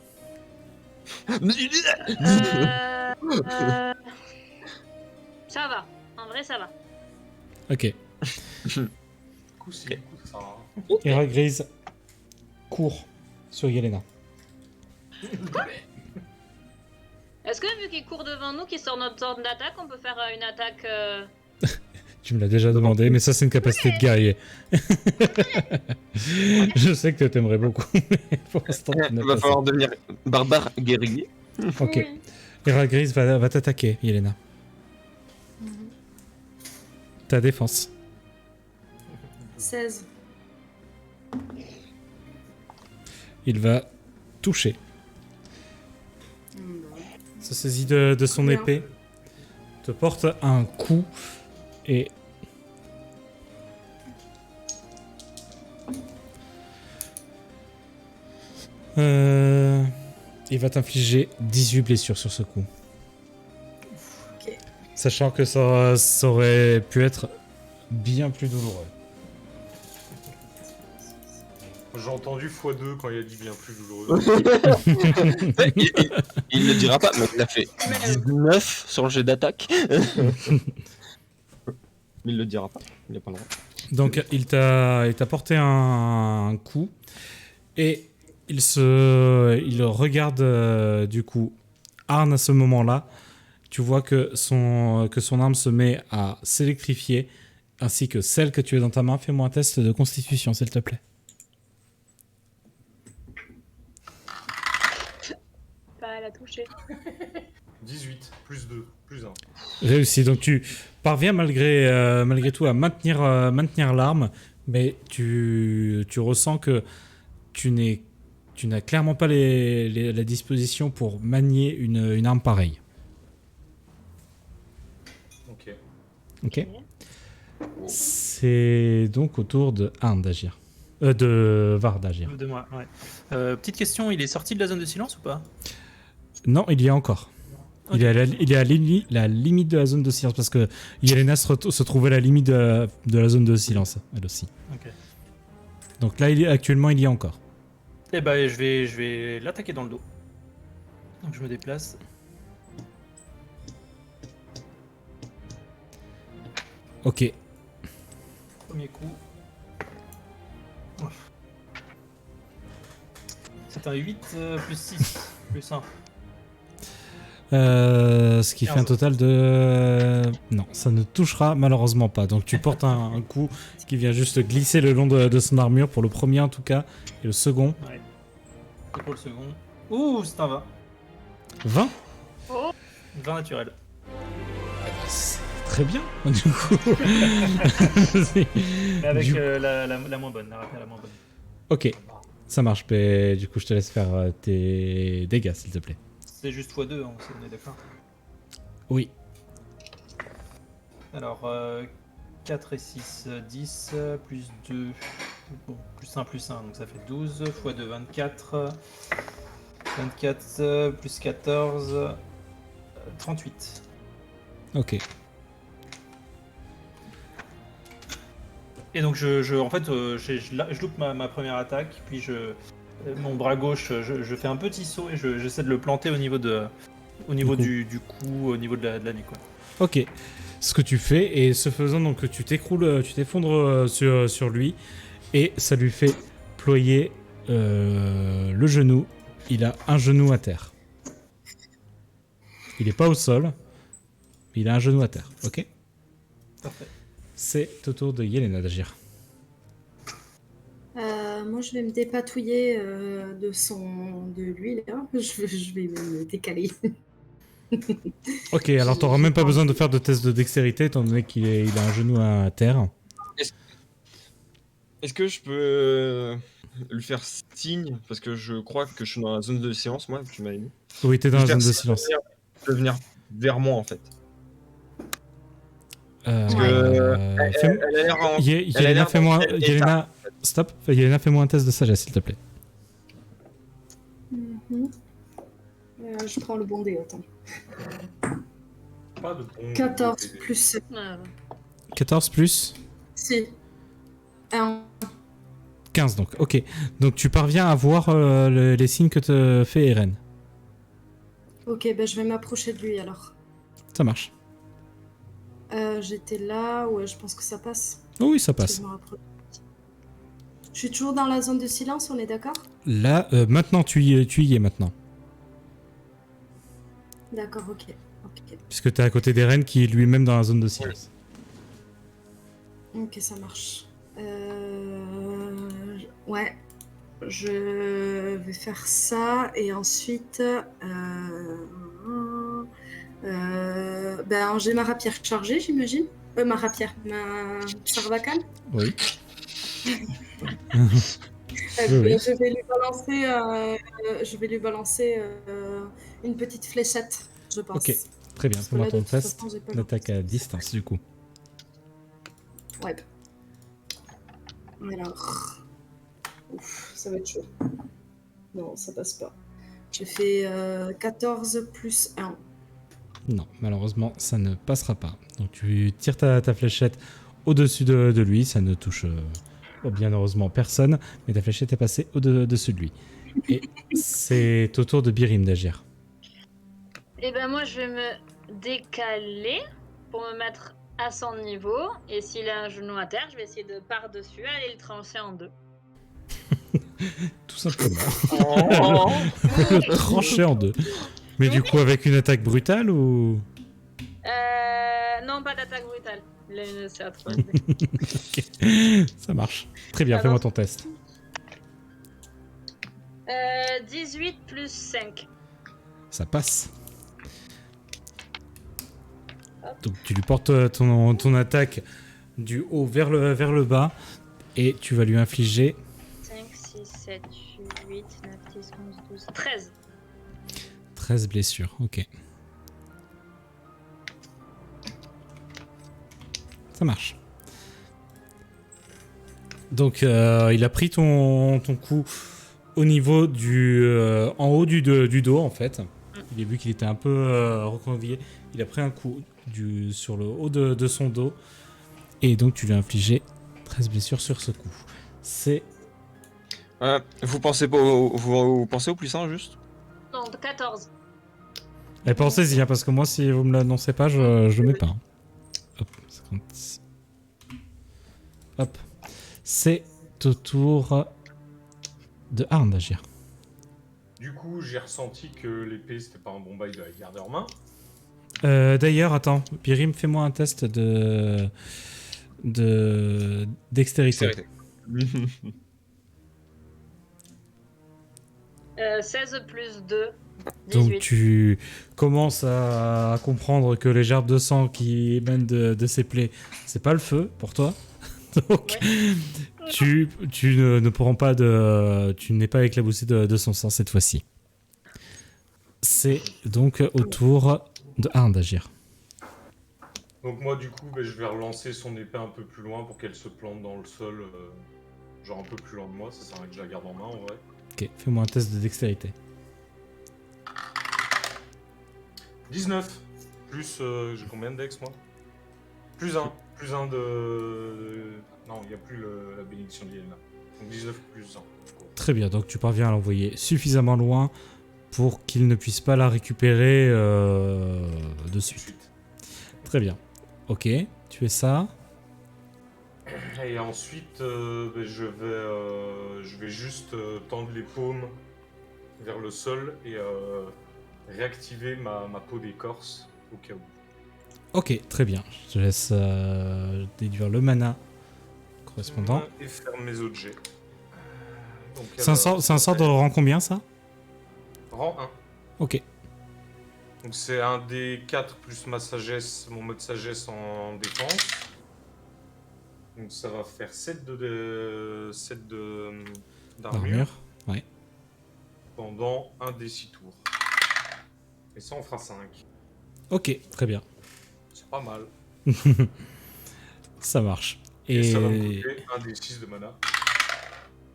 Ça va. En vrai, ça va. Ok. Du coup, c'est ça. Hein. Era Grise court sur Yelena. Est-ce que vu qu'il court devant nous, qu'il sort notre zone d'attaque, on peut faire une attaque Tu me l'as déjà demandé, mais ça c'est une capacité de guerrier. Je sais que t'aimerais beaucoup, mais pour l'instant tu Il n'as va pas falloir devenir barbare guerrier. ça. Ok. Oui. Era Grise va t'attaquer, Yelena. Ta défense. 16. Il va toucher. Se saisit de son Bien. épée, te porte un coup et il va t'infliger 18 blessures sur ce coup. Ok. Sachant que ça aurait pu être bien plus douloureux. J'ai entendu x2 quand il a dit bien plus douloureux. Il ne le dira pas, mais il a fait 19 sur le jet d'attaque. Mais il le dira pas. Il n'a pas le droit. Donc il t'a porté un coup et il regarde du coup Arn à ce moment-là. Tu vois que son arme se met à s'électrifier ainsi que celle que tu as dans ta main. Fais-moi un test de constitution s'il te plaît. Pas à la toucher. 18, plus 2, plus 1. Réussi. Donc tu parviens malgré tout à maintenir l'arme, mais tu ressens que tu n'as clairement pas la disposition pour manier une arme pareille. Ok. Ok. C'est donc au tour de Arne d'agir. De Var d'agir. De moi, ouais. Petite question, il est sorti de la zone de silence ou pas? Non, il y a encore. Ok. Il est à la limite de la zone de silence parce que Yelena se trouvait à la limite de la zone de silence, elle aussi. Ok. Donc là, actuellement, il y a encore. Eh ben, je vais l'attaquer dans le dos. Donc je me déplace. Ok. Premier coup. Ouf. C'est un 8 plus 6 plus 1. Ce qui fait un 15. total de... Non, ça ne touchera malheureusement pas. Donc tu portes un coup qui vient juste glisser le long de son armure, pour le premier en tout cas, et le second. Ouais. Et pour le second. Ouh, c'est un 20. 20. 20 naturel. C'est très bien, du coup. Mais avec Du- la moins bonne, la rapière la moins bonne. Ok, ça marche. Mais du coup, je te laisse faire tes dégâts, s'il te plaît. C'est juste x2, hein, on est d'accord. Oui. Alors, 4 et 6, 10, plus 2, bon, plus 1, plus 1, donc ça fait 12, x 2, 24, 24, plus 14, 38. Ok. Et donc, en fait, je loupe ma première attaque, puis mon bras gauche, je fais un petit saut et j'essaie de le planter au niveau du cou, au niveau de la nuque, quoi. Ok. Ce que tu fais, et ce faisant, donc tu t'écroules, tu t'effondres sur lui, et ça lui fait ployer le genou. Il a un genou à terre. Il est pas au sol, mais il a un genou à terre. Ok. Parfait. C'est au tour de Yelena d'agir. Moi, je vais me dépatouiller de lui, là. Je vais me décaler. Ok, alors t'auras même pas besoin de faire de test de dextérité, étant donné il a un genou à terre. Est-ce que je peux lui faire signe? Parce que je crois que je suis dans la zone de silence, moi, tu m'avais dit. Oui, t'es dans la Lui faire zone de signe silence. de venir vers moi, en fait. Euh, que fais- Elle a l'air en... Yelena, fais-moi... dans quel état? Yelena, stop. Yelena, fais-moi un test de sagesse, s'il te plaît. Mhm. Je prends le bon dé, attends. Pas de bon 14 plus Ah, 14 plus 6. 1. 15, donc. Ok. Donc tu parviens à voir les signes que te fait Eren. Ok, ben je vais m'approcher de lui alors. Ça marche. J'étais là, ouais, je pense que ça passe. Oh oui, ça Si passe. je me rapproche. Je suis toujours dans la zone de silence, on est d'accord? Là, maintenant, tu y es maintenant. D'accord, ok. Ok, Puisque t'es à côté d'Eren qui est lui-même dans la zone de silence. ok, ça marche. Ouais, je vais faire ça et ensuite, ben j'ai ma rapière chargée, j'imagine. Ma sarbacane. Oui. Je oui. vais lui balancer une petite fléchette, je pense. Ok, très bien. Parce que Fais-moi là, ton de toute test façon, j'ai pas d'attaque à l'impression. distance, du coup. Ouais. Alors. Ouf, ça va être chaud. Non, ça passe pas. J'ai fait 14 plus 1. Non, malheureusement, ça ne passera pas. Donc tu tires ta fléchette au-dessus de lui, ça ne touche bien heureusement personne, mais ta fléchette est passée au-dessus de lui. Et c'est au tour de Birim d'agir. Et ben moi je vais me décaler pour me mettre à son niveau. Et s'il a un genou à terre, je vais essayer de par-dessus aller le trancher en deux. Tout simplement. Oh. Le trancher en deux. Mais du coup, avec une attaque brutale ou... Non, pas d'attaque brutale. C'est à 3. Ok. Ça marche. Très bien, Ça fais-moi marche. ton test. 18 plus 5. Ça passe. Donc tu lui portes ton attaque du haut vers le bas et tu vas lui infliger 5, 6, 7, 8, 9, 10, 11, 12, 13. 13 blessures. Ok. Ça marche. Donc il a pris ton coup au niveau en haut du dos en fait. Il a vu qu'il était un peu recroquevillé. Il a pris un coup sur le haut de son dos. Et donc tu lui as infligé 13 blessures sur ce coup. C'est... Vous pensez pas vous pensez au plus 1 juste? Non, 14. Et pensez-y, hein, parce que moi, si vous me l'annoncez pas, je le mets pas. Hein. Hop, 56. Hop. C'est au tour de Arn d'agir. Du coup, j'ai ressenti que l'épée, c'était pas un bon bail de la garder en main. D'ailleurs, attends, Birim, fais-moi un test de dextérité. 16 plus 2, 18. Donc tu commences à comprendre que les gerbes de sang qui émanent de ces plaies, c'est pas le feu pour toi. Donc tu ne pourras pas tu n'es pas éclaboussé de son sang cette fois-ci. C'est donc au tour de Arn d'agir. Donc moi, du coup, je vais relancer son épée un peu plus loin pour qu'elle se plante dans le sol, genre un peu plus loin de moi. Ça sert à rien que je la garde en main, en vrai. Ok, fais-moi un test de dextérité. 19. Plus, j'ai combien de dex, moi? Plus 1. Plus 1 de... Non, il n'y a plus la bénédiction d'Yelena. Donc 19 plus 1. Très bien, donc tu parviens à l'envoyer suffisamment loin pour qu'il ne puisse pas la récupérer de suite. Très bien. Ok, tu fais ça. Et ensuite, je vais juste tendre les paumes vers le sol et réactiver ma peau d'écorce au cas où. Ok, très bien. Je te laisse déduire le mana correspondant. Et faire mes autres jets. Donc, C'est un sort de rang combien, ça? Rang 1. Ok. Donc c'est un des 4 plus ma sagesse, mon mode sagesse en défense. Donc ça va faire 7 d'armure Ouais. pendant un des 6 tours. Et ça on fera 5. Ok, très bien. C'est pas mal. Ça marche. Et ça va me coûter un des 6 de mana.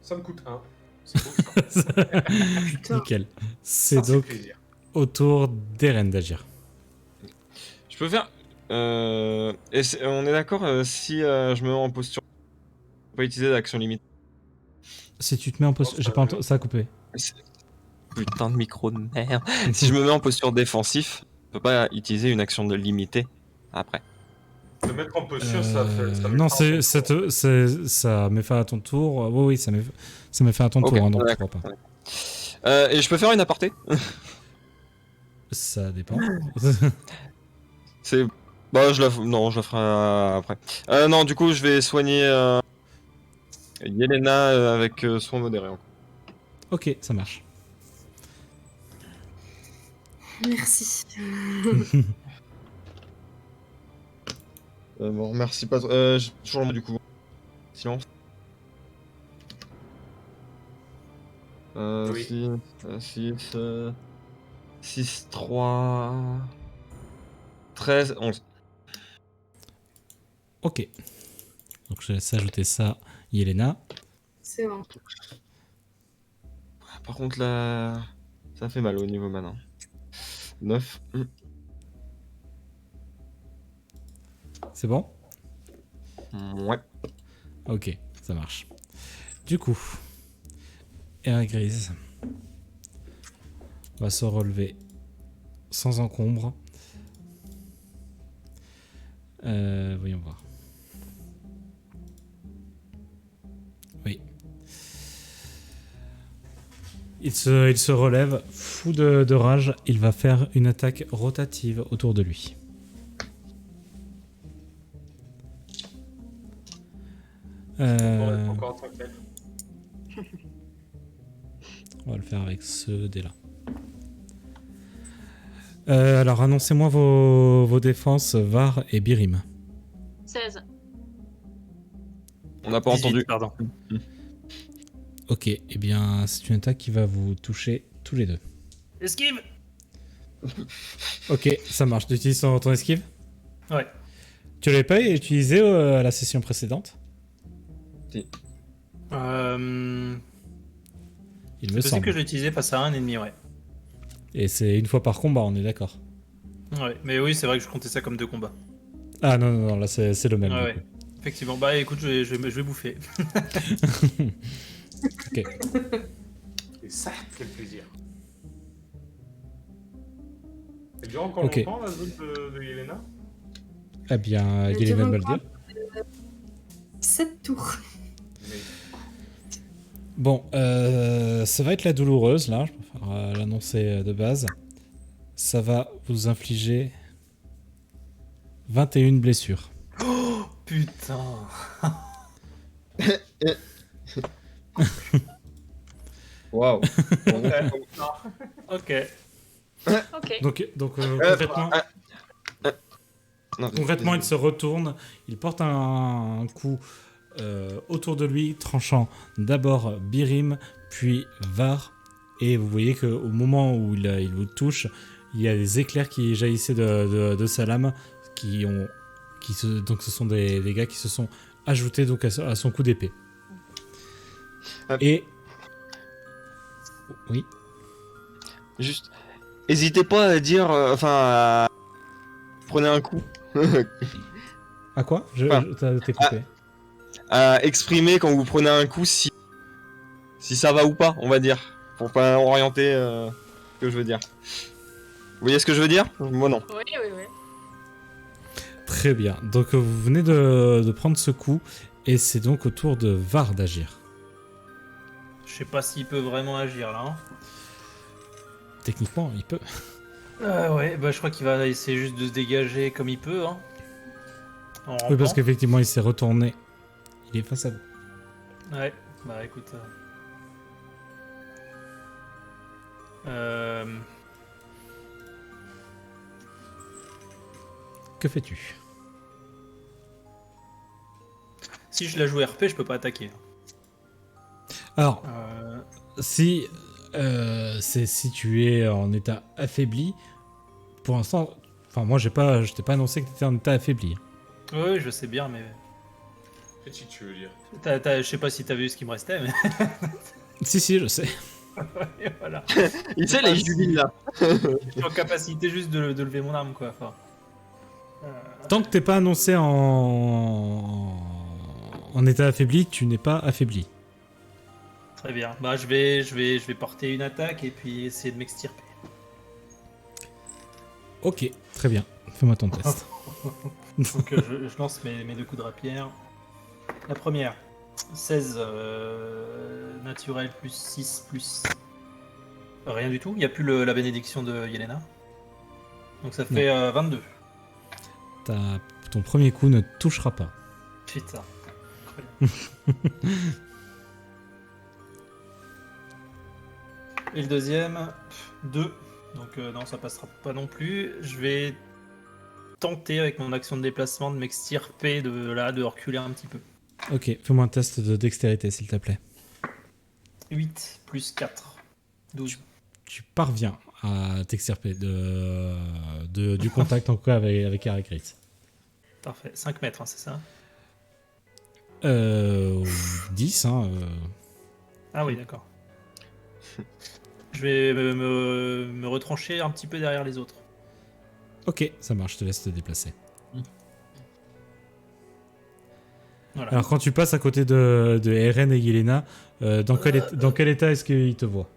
Ça me coûte 1. C'est beau ça. Nickel. Ça, C'est donc plaisir. au tour d'Eren d'agir. Je peux faire. On est d'accord si je me mets en posture. Je peux pas utiliser d'action limite. Si tu te mets en posture... J'ai pas entendu... Ça a coupé. Putain de micro de merde. Si je me mets en posture défensif, je peux pas utiliser une action de limitée après. Se mettre en posture, ça met Non, fin à ton tour. ça met fin à ton tour. Oui, ça met fin à ton tour, hein, donc tu crois pas. Et je peux faire une aparté? Ça dépend. C'est. Bah, je la ferai après. Non, du coup, je vais soigner Yelena avec soin modéré. Ok, ça marche. Merci. Bon, remercie pas. J'ai toujours le mot du coup. Silence. Oui. 6, 3, 13, 11. Ok. Donc je laisse ajouter ça, Yelena. C'est bon. Par contre, là, ça fait mal au niveau mana. 9. C'est bon? Ouais. Ok, ça marche. Du coup, Eragrise va se relever sans encombre. Voyons voir. Oui. Il se relève, fou de rage. Il va faire une attaque rotative autour de lui. Encore tranquille. On va le faire avec ce dé-là. Alors, annoncez-moi vos défenses, Var et Birim. 16. On n'a pas 18, entendu. Pardon. Ok, eh bien, c'est une attaque qui va vous toucher tous les deux. Esquive. Ok, ça marche. Tu utilises ton esquive? Ouais. Tu l'avais pas utilisé à la session précédente? Si. Il me C'est possible semble. que je l'ai utilisé face à un ennemi, ouais. Et c'est une fois par combat, on est d'accord. Ouais, mais oui, c'est vrai que je comptais ça comme 2 combats. Ah non, non, non, là c'est le même. Ouais, du ouais. Effectivement, bah écoute, je vais bouffer. coup. Ok. Et ça, quel plaisir. Elle dure encore Ok. longtemps la zone de Yelena? Eh bien, Elle Yelena dure me le dire. 7 tours. Mais Bon, ça va être la douloureuse là, je préfère l'annoncer de base. Ça va vous infliger 21 blessures. Putain. Waouh. Ok. Ok. Donc concrètement, Non, concrètement, il se retourne, il porte un coup autour de lui, tranchant d'abord Birim, puis Var. Et vous voyez qu'au moment où il vous touche, il y a des éclairs qui jaillissaient de sa lame, donc ce sont des gars qui se sont ajoutés donc à son coup d'épée. Et oui, Juste, hésitez pas à dire, prenez un coup, à quoi t'es coupé. à exprimer quand vous prenez un coup si ça va ou pas, on va dire, pour pas orienter ce que je veux dire. Vous voyez ce que je veux dire? Moi non. Oui, oui, oui. Très bien. Donc vous venez de prendre ce coup et c'est donc au tour de Var d'agir. Je sais pas s'il peut vraiment agir là. Hein. Techniquement, il peut. Ouais, bah je crois qu'il va essayer juste de se dégager comme il peut. Hein. En Oui, parce rampant. qu'effectivement, il s'est retourné. Il est face à vous. Ouais, bah écoute. Que fais-tu? Si je la joue RP, je peux pas attaquer. Alors, Euh, si tu es en état affaibli, pour l'instant, enfin moi je t'ai pas annoncé que tu étais en état affaibli. Ouais, je sais bien, mais. petit, tu veux dire. Je sais pas si t'as vu ce qui me restait, mais. Si, je sais. Et voilà. Il sait les Julie là. Je suis en capacité juste de lever mon arme, quoi. Enfin, Tant que t'es pas annoncé en état affaibli, tu n'es pas affaibli. très bien. Bah, je vais porter une attaque et puis essayer de m'extirper. Ok, très bien. Fais-moi ton test. Donc, je lance mes 2 coups de rapière. La première, 16 naturel plus 6 plus. Rien du tout. Il n'y a plus la bénédiction de Yelena. Donc, ça fait 22. Ton premier coup ne touchera pas. Putain. Et le deuxième, 2. Donc non, ça passera pas non plus. Je vais tenter avec mon action de déplacement de m'extirper de reculer un petit peu. Ok, fais-moi un test de dextérité s'il te plaît. 8 plus 4. 12. Tu parviens à t'extirper du contact en tout cas avec Aragrit. Parfait. 5 mètres, hein, c'est ça? 10, hein. Ah oui, d'accord. Je vais me retrancher un petit peu derrière les autres. Ok, ça marche, je te laisse te déplacer. Voilà. Alors quand tu passes à côté de Eren et Yelena, dans quel état est-ce qu'ils te voient?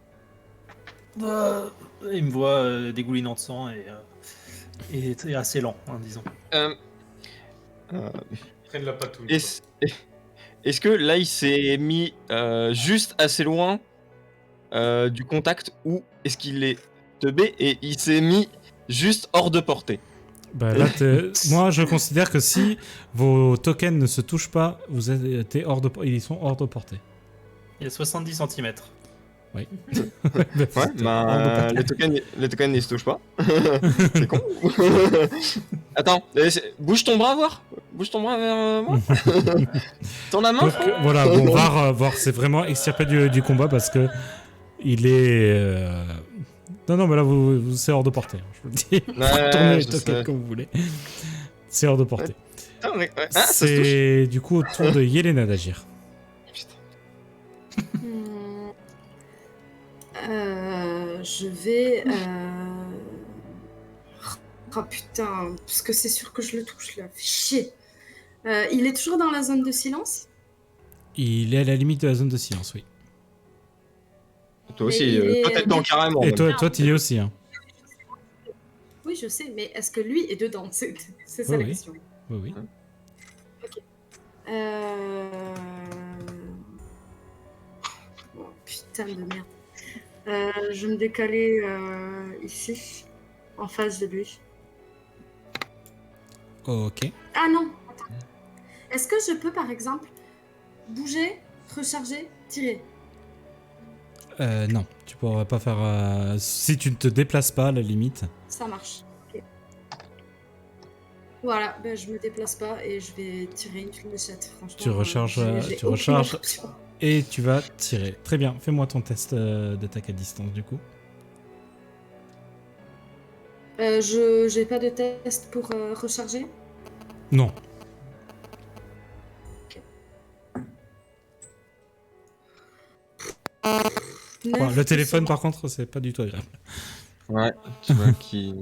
Il me voit dégoulinant de sang et assez lent, hein, disons. Traîne la patouille. Est-ce que là il s'est mis juste assez loin du contact ou est-ce qu'il est teubé et il s'est mis juste hors de portée? Bah là, moi je considère que si vos tokens ne se touchent pas, ils sont hors de portée. Il y a 70 cm. Oui. Ouais, bah, les tokens ils se touchent pas. C'est con. Attends, bouge ton bras voir. Bouge ton bras vers moi. Ton la main. Donc voilà, bon, Var c'est vraiment extirpé du combat parce que il est. Non, mais là, c'est hors de portée. Hein, je vous le dis. Vous Ouais, tournez les je tokens sais. comme vous voulez. C'est hors de portée. Putain, mais- ça se touche. C'est du coup au tour de Yelena d'agir. Putain. Je vais. Oh putain, parce que c'est sûr que je le touche là. Fais chier. Il est toujours dans la zone de silence? Il est à la limite de la zone de silence, oui. Toi Mais aussi, il est toi t'es dedans dedans. carrément. Et même. toi, tu y es aussi. Hein. Oui, je sais, mais est-ce que lui est dedans? C'est ça Oui, la oui. question. Oui, oui. Oh, putain de merde. Je vais me décaler ici, en face de lui. Ok. Ah non, attends. Est-ce que je peux, par exemple, bouger, recharger, tirer? Non, tu pourras pas faire. Si tu ne te déplaces pas, à la limite. Ça marche. Ok. Voilà, ben, je me déplace pas et je vais tirer une fléchette. Franchement, Tu recharges, j'ai tu aucune recharges. option. Et tu vas tirer. Très bien, fais-moi ton test d'attaque à distance du coup. J'ai pas de test pour recharger. Non. Bon, 9 le téléphone plus par contre, c'est pas du tout agréable. Ouais, tu vois qui.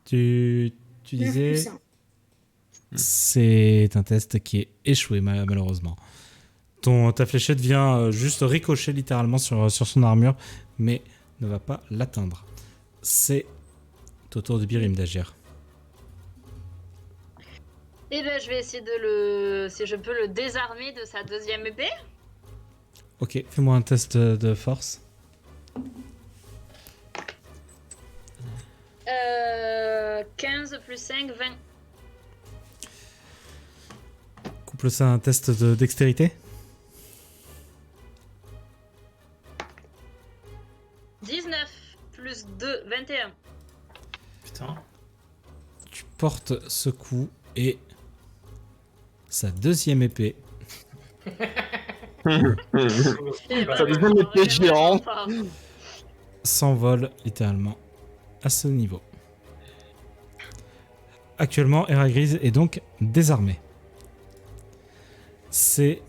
Tu 9 disais. plus 1. C'est un test qui est échoué malheureusement. Ta fléchette vient juste ricocher littéralement sur son armure, mais ne va pas l'atteindre. C'est au tour de Birim d'agir. Et ben, je vais essayer si je peux le désarmer de sa deuxième épée. Ok, fais-moi un test de force. 15 plus 5, 20. Couple ça à un test de dextérité. 19 plus 2, 21. Putain. Tu portes ce coup et sa deuxième épée Et Ça devient une épée géante. fort. s'envole littéralement à ce niveau. Actuellement, Eragrise est donc désarmé. C'est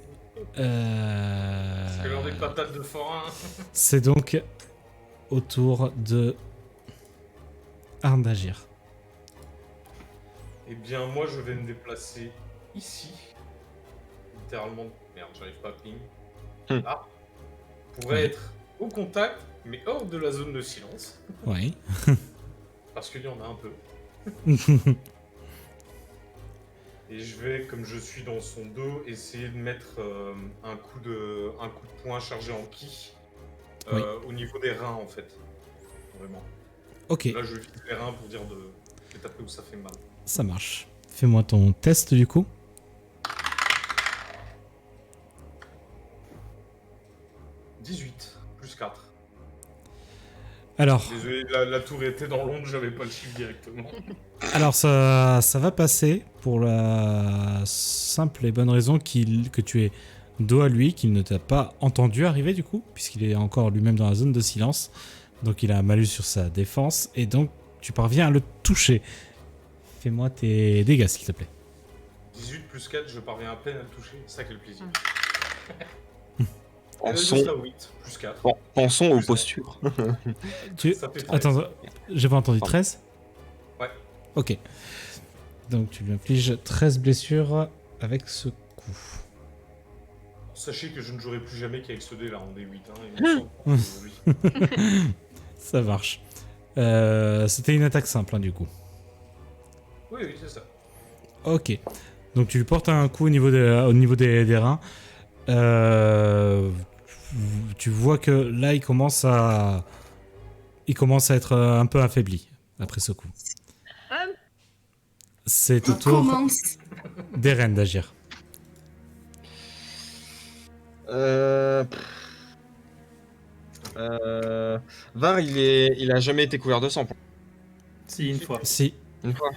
C'est l'heure des patates de forain. c'est donc au tour de Arne d'agir. Eh bien, moi, je vais me déplacer ici. Littéralement. Merde, j'arrive pas à ping. Là. Pour Ouais. être au contact, mais hors de la zone de silence. Oui. Parce qu'il y en a un peu. Et je vais, comme je suis dans son dos, essayer de mettre un coup de poing chargé en ki Oui. au niveau des reins, en fait. Vraiment. Ok, Là, je vise les reins pour dire de taper où ça fait mal. ça marche. Fais-moi ton test du coup. « 18 plus 4. Alors, Désolé, la tour était dans l'ombre, j'avais pas le chiffre directement. alors ça va passer pour la simple et bonne raison que tu es dos à lui, qu'il ne t'a pas entendu arriver du coup, puisqu'il est encore lui-même dans la zone de silence. Donc il a un malus sur sa défense et donc tu parviens à le toucher. Fais-moi tes dégâts s'il te plaît. 18 plus 4, je parviens à peine à le toucher, ça quel plaisir. Pensons, Juste à 8 plus 4. pensons aux postures. Ça fait 13. Attends, j'ai pas entendu 13 Ouais. Ok. Donc tu lui infliges 13 blessures avec ce coup. Sachez que je ne jouerai plus jamais qu'avec ce dé là, on est 8. Hein, il me semble, aujourd'hui. Ça marche. C'était une attaque simple hein, du coup. Oui, oui, c'est ça. Ok. Donc tu lui portes un coup au niveau des reins. Tu vois que là il commence à être un peu affaibli après ce coup. C'est au tour Commence. d'Eren d'agir. Var, il a jamais été couvert de sang. Si, une fois. Si. Une fois.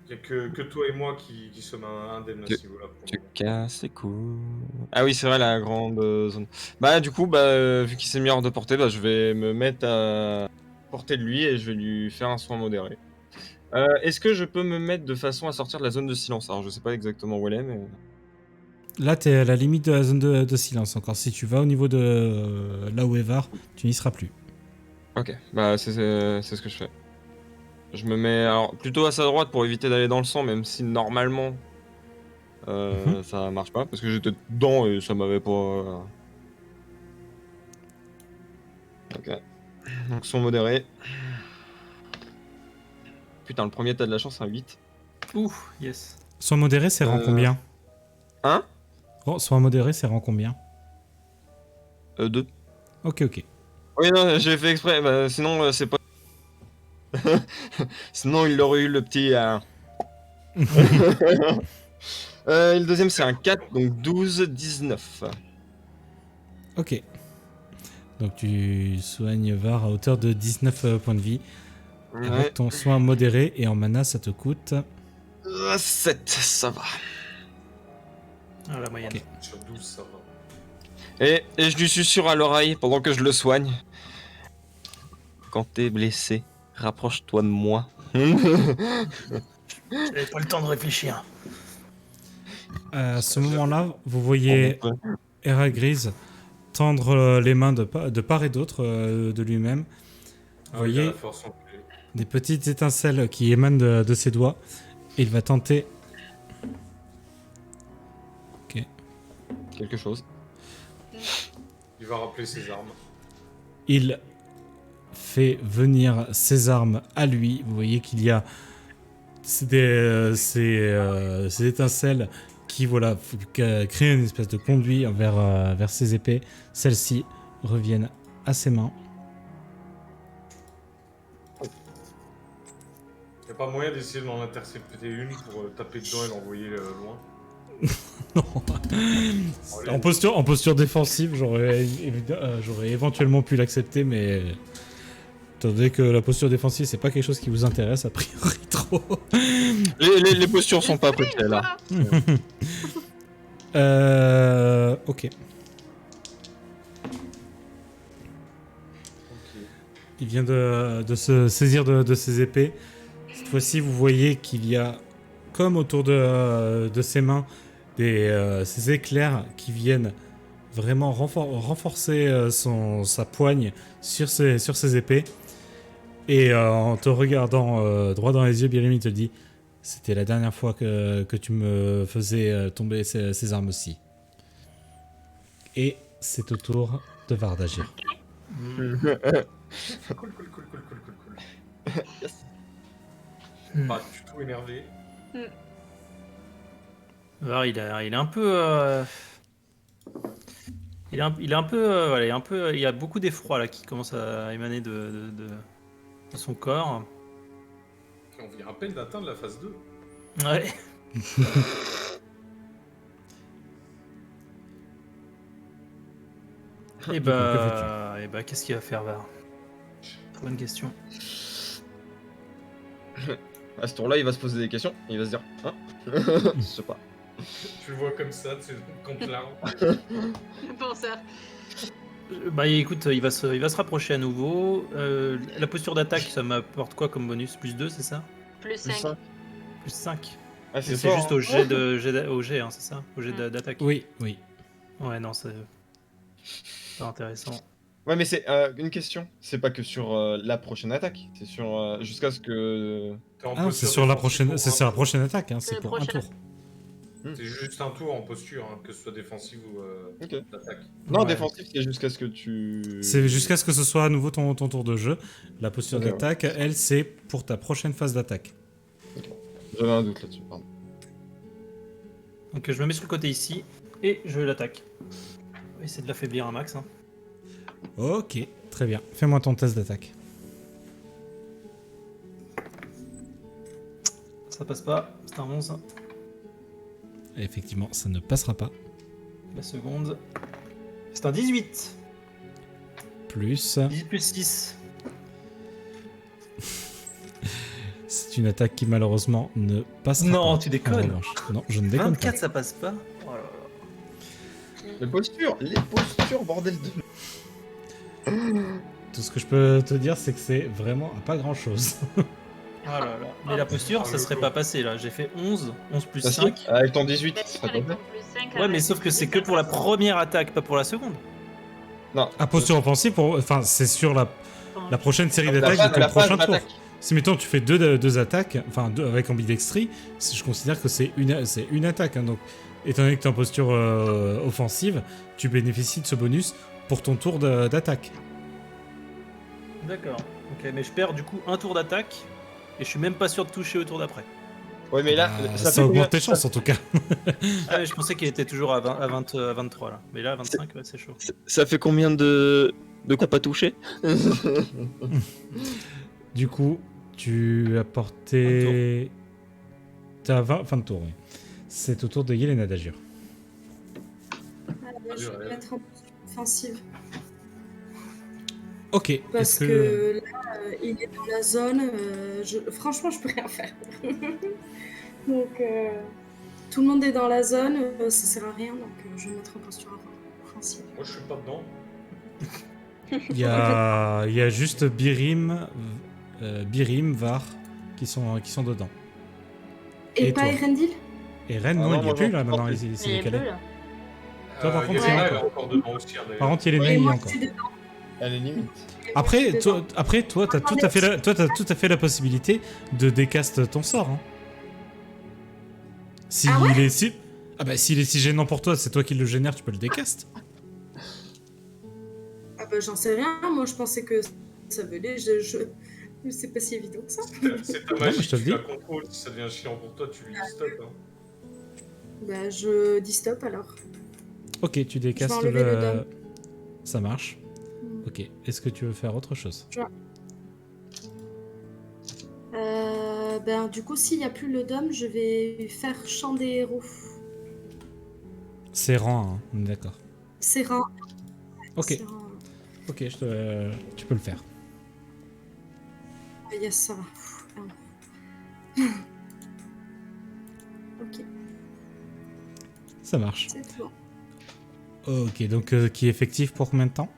Il n'y a que toi et moi qui sommes indemnes à Que- ce niveau-là. pour le Tu moment. casses les coups. Ah oui, c'est vrai, la grande zone. Bah, du coup, vu qu'il s'est mis hors de portée, je vais me mettre à portée de lui et je vais lui faire un soin modéré. Est-ce que je peux me mettre de façon à sortir de la zone de silence? Alors, je sais pas exactement où elle est, mais. Là, t'es à la limite de la zone de silence encore. Si tu vas au niveau de là où est Var, tu n'y seras plus. Ok, bah c'est ce que je fais. Je me mets alors, plutôt à sa droite pour éviter d'aller dans le sang, même si normalement ça marche pas, parce que j'étais dedans et ça m'avait pas... Ok. Donc son modéré. Putain, le premier t'as de la chance, c'est un 8. Ouh, yes. Soin modéré, c'est rang combien? Hein? Soin modéré, c'est rang combien? 2. Ok. Oui, non, j'ai fait exprès, bah, sinon c'est pas... sinon il aurait eu le petit... le deuxième c'est un 4, donc 12, 19. Ok. Donc tu soignes Var à hauteur de 19 points de vie. Ouais. Avec ton soin modéré et en mana, ça te coûte... 7, ça va. Ah, la moyenne. Ok. Sur 12, ça va. Et je lui susurre à l'oreille pendant que je le soigne. Quand t'es blessé, rapproche-toi de moi. J'avais pas le temps de réfléchir. À ce moment-là, vous voyez Eragrys tendre les mains de part et d'autre de lui-même. Vous Ah, il a voyez la force enculée. des petites étincelles qui émanent de ses doigts. Et il va tenter... Quelque chose. Il va rappeler ses armes. Il fait venir ses armes à lui. Vous voyez qu'il y a ces étincelles qui voilà, créent une espèce de conduit vers ses épées. Celles-ci reviennent à ses mains. Il n'y a pas moyen d'essayer d'en intercepter une pour taper dedans et l'envoyer loin. Non. En posture défensive, j'aurais éventuellement pu l'accepter, mais étant donné que la posture défensive, c'est pas quelque chose qui vous intéresse, a priori trop. Les postures sont pas possibles là. Ok. Il vient de se saisir de ses épées. Cette fois-ci, vous voyez qu'il y a, comme autour de ses mains, ces éclairs qui viennent vraiment renforcer sa poigne sur ses épées. Et en te regardant droit dans les yeux, Bielemi te dit: c'était la dernière fois que tu me faisais tomber ces armes aussi. Et c'est au tour de Var d'agir. Cool. Yes. Bah, je suis tout énervé. Var, il est un peu... Il est un peu... voilà, il y a beaucoup d'effroi là qui commence à émaner de son corps. Et on vient à peine d'atteindre la phase 2. Ouais. Et bah, qu'est-ce qu'il va faire, Var? Très bonne question. À ce tour-là, il va se poser des questions. Il va se dire, hein? Je sais pas. Tu le vois comme ça, c'est contre l'arbre. Penseur. Bah écoute, il va se rapprocher à nouveau. La posture d'attaque, ça m'apporte quoi comme bonus? Plus 2, c'est ça? Plus C'est 5. ça. Plus 5. Ah, C'est fort, juste hein. au jet, hein, c'est ça? Au jet d'attaque. Oui. Ouais, non, c'est pas intéressant. Ouais, mais c'est une question. C'est pas que sur la prochaine attaque. C'est sur jusqu'à ce que. T'es en Ah, posture c'est sur la défensive prochaine, pour c'est un sur la tour. prochaine attaque, hein, C'est c'est la pour un prochaine. tour. C'est juste un tour en posture, hein, que ce soit défensive ou Ok. d'attaque. Non, Ouais. défensif, c'est jusqu'à ce que tu. C'est jusqu'à ce que ce soit à nouveau ton tour de jeu. La posture Ok, d'attaque, elle, c'est pour ta prochaine phase d'attaque. J'avais un doute là-dessus, pardon. Donc je me mets sur le côté ici et je l'attaque. On va essayer de l'affaiblir un max. Hein. Ok, très bien. Fais-moi ton test d'attaque. Ça passe pas, c'est un 11. Et effectivement, ça ne passera pas. La seconde. C'est un 18. Plus, 18 plus 6. c'est une attaque qui malheureusement ne passera pas. Non, tu déconnes. en revanche. Non, je ne déconne 24, pas. ça passe pas. Oh là là. Les postures, bordel de. Tout ce que je peux te dire, c'est que c'est vraiment pas grand-chose. Oh là là. Mais la posture, ça serait pas passé là. J'ai fait 11. 11 plus Ah, si, 5. avec ton 18, Bah, ça si, t'a avec fait ton plus 5 Ouais, mais sauf que c'est que pour la première attaque, pas pour la seconde. À posture offensive, enfin, c'est sur la prochaine série La d'attaques phase- de ton la phase prochain tour. d'attaque. Si mettons tu fais deux attaques, enfin avec ambidextrie, je considère que c'est une attaque. Hein, donc, étant donné que tu es en posture offensive, tu bénéficies de ce bonus pour ton tour d'attaque. D'accord. Ok, mais je perds du coup un tour d'attaque et je suis même pas sûr de toucher au tour d'après. Ouais, mais là, Ça fait combien- augmente tes chances en tout cas. Ah, mais je pensais qu'il était toujours à 23 là. Mais là, à 25, ouais, c'est chaud. Ça fait combien de quoi t'as pas touché? Du coup, tu as porté. T'as 20 fin de tour, oui. C'est au tour de Yelena d'agir. Je vais me mettre en posture offensive. Ok. Parce Est-ce que là, il est dans la zone. Franchement, je peux rien faire. Donc, tout le monde est dans la zone. Ça sert à rien. Donc, je vais me mettre en posture offensive. Moi, je suis pas dedans. il y a juste Birim, Var qui sont dedans. Et, Et pas toi Erendil? Et Ren, Ah non, non, il est moi, plus j'en là porte maintenant, plus. il Il s'est est décalé. bleu, là. Toi, par contre, Yelena, il y a elle est encore. encore dedans aussi. Hein, d'ailleurs. Par contre, Yelena, Et il y a moi, encore. je suis dedans. Elle est limite. Après, toi, t'as tout à fait la possibilité de décast ton sort. Hein. Si Ah ouais il est si... Ah bah s'il est si gênant pour toi, c'est toi qui le génère, tu peux le décast. Ah bah, j'en sais rien. Moi, je pensais que ça venait. Mais c'est pas si évident que ça. C'est ta mais magie, je te le tu dis. la contrôles. Si ça devient chiant pour toi, tu lui dis stop. Hein. Bah, je dis stop alors. Ok, tu décastes Je vais enlever le dôme. Ça marche. Ok, est-ce que tu veux faire autre chose? Ben, du coup, s'il n'y a plus le dôme, je vais faire chant des héros. C'est rang, hein, on est d'accord. C'est rang. Ok, C'est rang. ok, tu peux le faire. Ah, yes, ça va. Ok, Ça marche. c'est bon. Ok, donc qui est effectif pour combien de temps?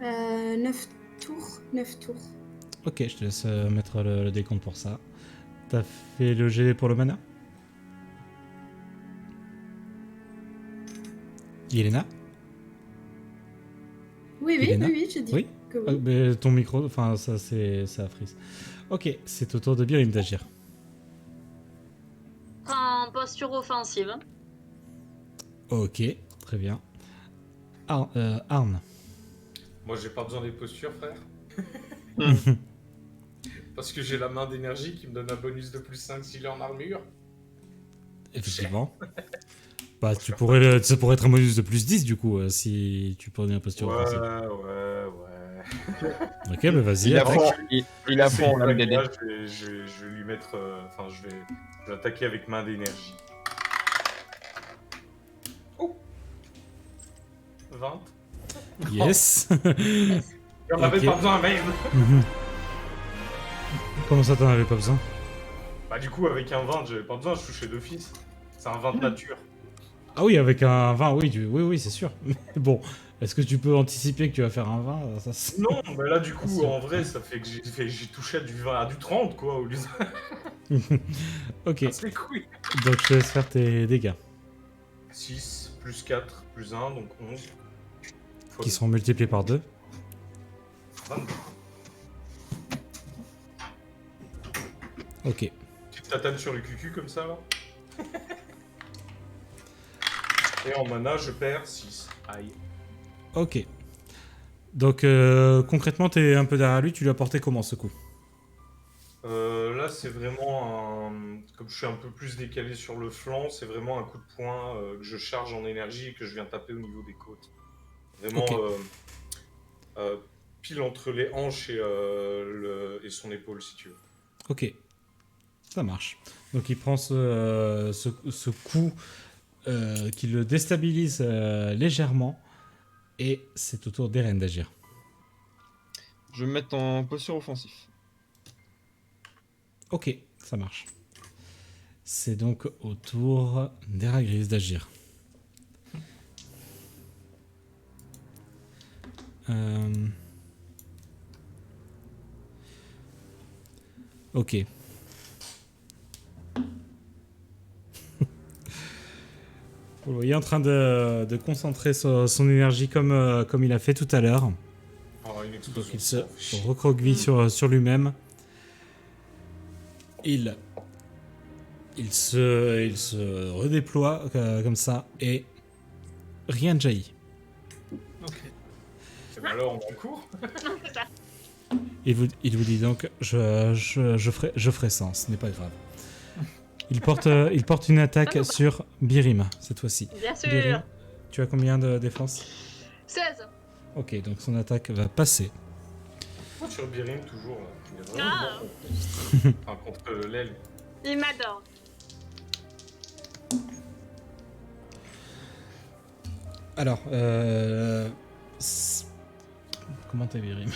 9 tours. 9 tours. Ok, je te laisse mettre le décompte pour ça. T'as fait le jet pour le mana? Yelena? Oui, oui, Elena oui, oui, j'ai dit Oui? que Ah, oui. mais ton micro, enfin ça a frise. Ok, c'est au tour de Birim d'agir. En posture offensive. Ok, très bien. Arn. Moi, j'ai pas besoin des postures, frère. Parce que j'ai la main d'énergie qui me donne un bonus de plus 5 s'il est en armure. Effectivement. Bah, ça pourrait être un bonus de plus 10 du coup, si tu prenais un posture offensive. Ouais. Ok, bah vas-y. Il a attaque. fond, il a C'est fond en une lame blague, DD. là, je vais lui mettre. Enfin, je vais l'attaquer avec main d'énergie. Oh 20. Yes. J'en avais Ok. pas besoin même. Mhm. Comment ça, t'en avais pas besoin? Bah, du coup, avec un 20, j'avais pas besoin, je touchais d'office. C'est un 20 de nature. Ah oui, avec un 20, oui, oui, c'est sûr. Mais bon, est-ce que tu peux anticiper que tu vas faire un 20 ça, Non, bah là, du coup, Sûr. en vrai, ça fait que j'ai touché à du 20 à du 30, quoi, au lieu de. Ok, Ah, c'est cool. donc je te laisse faire tes dégâts, 6, plus 4, plus 1, donc 11. qui seront multipliés par 2. 22. Ok. Petite tatane sur le cucu comme ça, là. Et en mana, je perds 6. Aïe. Ok. Donc concrètement, t'es un peu derrière lui, tu lui as porté comment ce coup? Là, c'est vraiment un. Comme je suis un peu plus décalé sur le flanc, c'est vraiment un coup de poing que je charge en énergie et que je viens taper au niveau des côtes. Vraiment Ok. Pile entre les hanches et son épaule, si tu veux. Ok. Ça marche. Donc il prend ce coup qui le déstabilise légèrement. Et c'est au tour d'Eren d'agir. Je vais me mettre en posture offensif. Ok, ça marche. C'est donc au tour d'Eragris d'agir. Ok. Vous le voyez en train de concentrer son énergie comme il a fait tout à l'heure. Oh, une Donc explosion. il se recroqueville sur lui-même. Il se redéploie comme ça et rien ne jaillit. Ok. Eh ben alors, on court. C'est ça. Il vous dit donc je ferai ça, ce n'est pas grave. Il porte une attaque sur Birim cette fois-ci. Bien sûr. Birim, tu as combien de défense? 16. Ok, donc son attaque va passer. Sur Birim, toujours. Il est Ah. vraiment enfin, contre l'aile. Il m'adore. Alors, comment t'es Birim?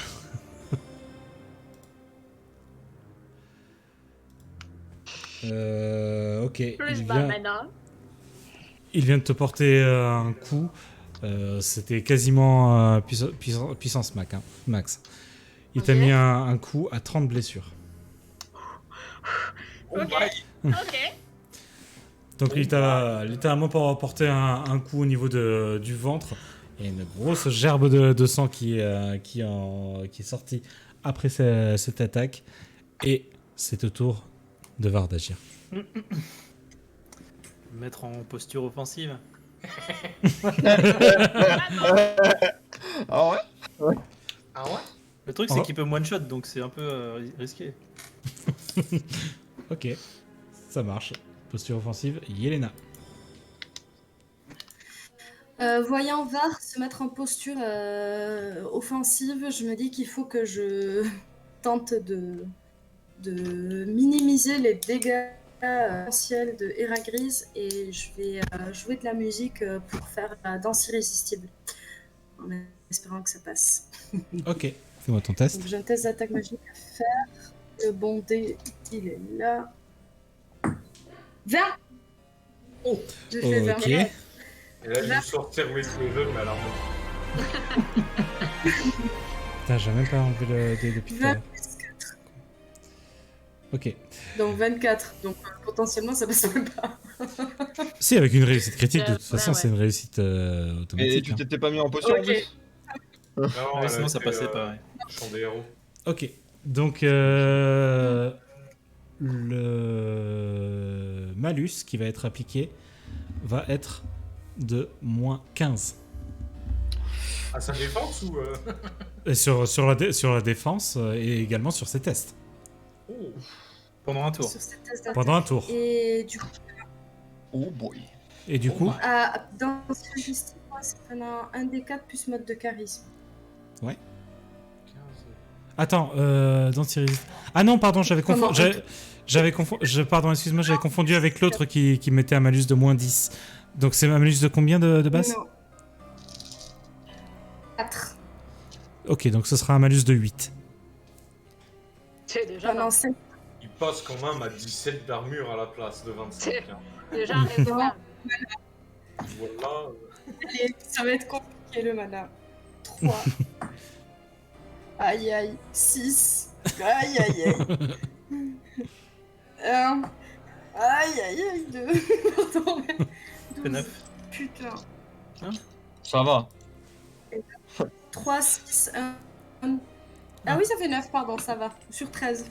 Ok, Plus bas maintenant. il vient de te porter un coup. C'était quasiment puissance max. Il t'a Ok. mis un coup à 30 blessures. Oh Ok. my. Ok. Donc il t'a littéralement porté un coup au niveau du ventre. Il y a une grosse gerbe de sang qui est sortie après cette attaque. Et c'est au tour de Var d'agir. Mettre en posture offensive. Ah ouais? Ah ouais? Le truc, Oh. c'est qu'il peut me one-shot, donc c'est un peu risqué. Ok, ça marche. Posture offensive, Yelena. Voyant Var se mettre en posture offensive, je me dis qu'il faut que je tente de minimiser les dégâts potentiels de Héragrise et je vais jouer de la musique pour faire la danse irrésistible. En espérant que ça passe. Ok, fais-moi ton test. Donc j'ai un test d'attaque magique à faire. Le bon dé, il est là. 20. Oh. J'ai fait 20. Ok. Et là, je vais sortir mes Raven, mais alors. Putain, j'ai même pas enlevé le dé depuis tout à 20 l'heure. plus 4. Ok. Donc 24. Donc potentiellement ça passe même pas. Si, avec une réussite critique, de toute façon, ouais. c'est une réussite Et automatique. tu hein. t'étais pas mis en posture en Ok. plus? Non, Ouais, sinon, ça passait pas. Ouais. Chant des héros. Ok, donc le malus qui va être appliqué va être de moins 15. À sa défense ou. Et sur la défense et également sur ses tests. Oh. Pendant un tour. Sur cette test d'attaque. Pendant un tour. Et du coup, Oh boy. Et du coup, dans ce registre, c'est un des 4 plus mode de charisme. attends, dans Cyril. Ah non, pardon, j'avais Comment confondu. Pardon, excuse-moi, j'avais confondu avec l'autre qui mettait un malus de moins 10. Donc c'est un malus de combien de base? Non. 4. Ok, donc ce sera un malus de 8. C'est déjà, Pendant 5. Il passe quand même à 17 d'armure à la place de 25. Hein. déjà raisonnable. Voilà. Allez, ça va être compliqué le mana. 3. Aïe aïe. 6. Aïe aïe aïe. 1. Aïe aïe aïe. 2. Pardon, mais 12. 9. Putain. Ça va. 3, 6, 1. Ah oui, ça fait 9, pardon, ça va. Sur 13.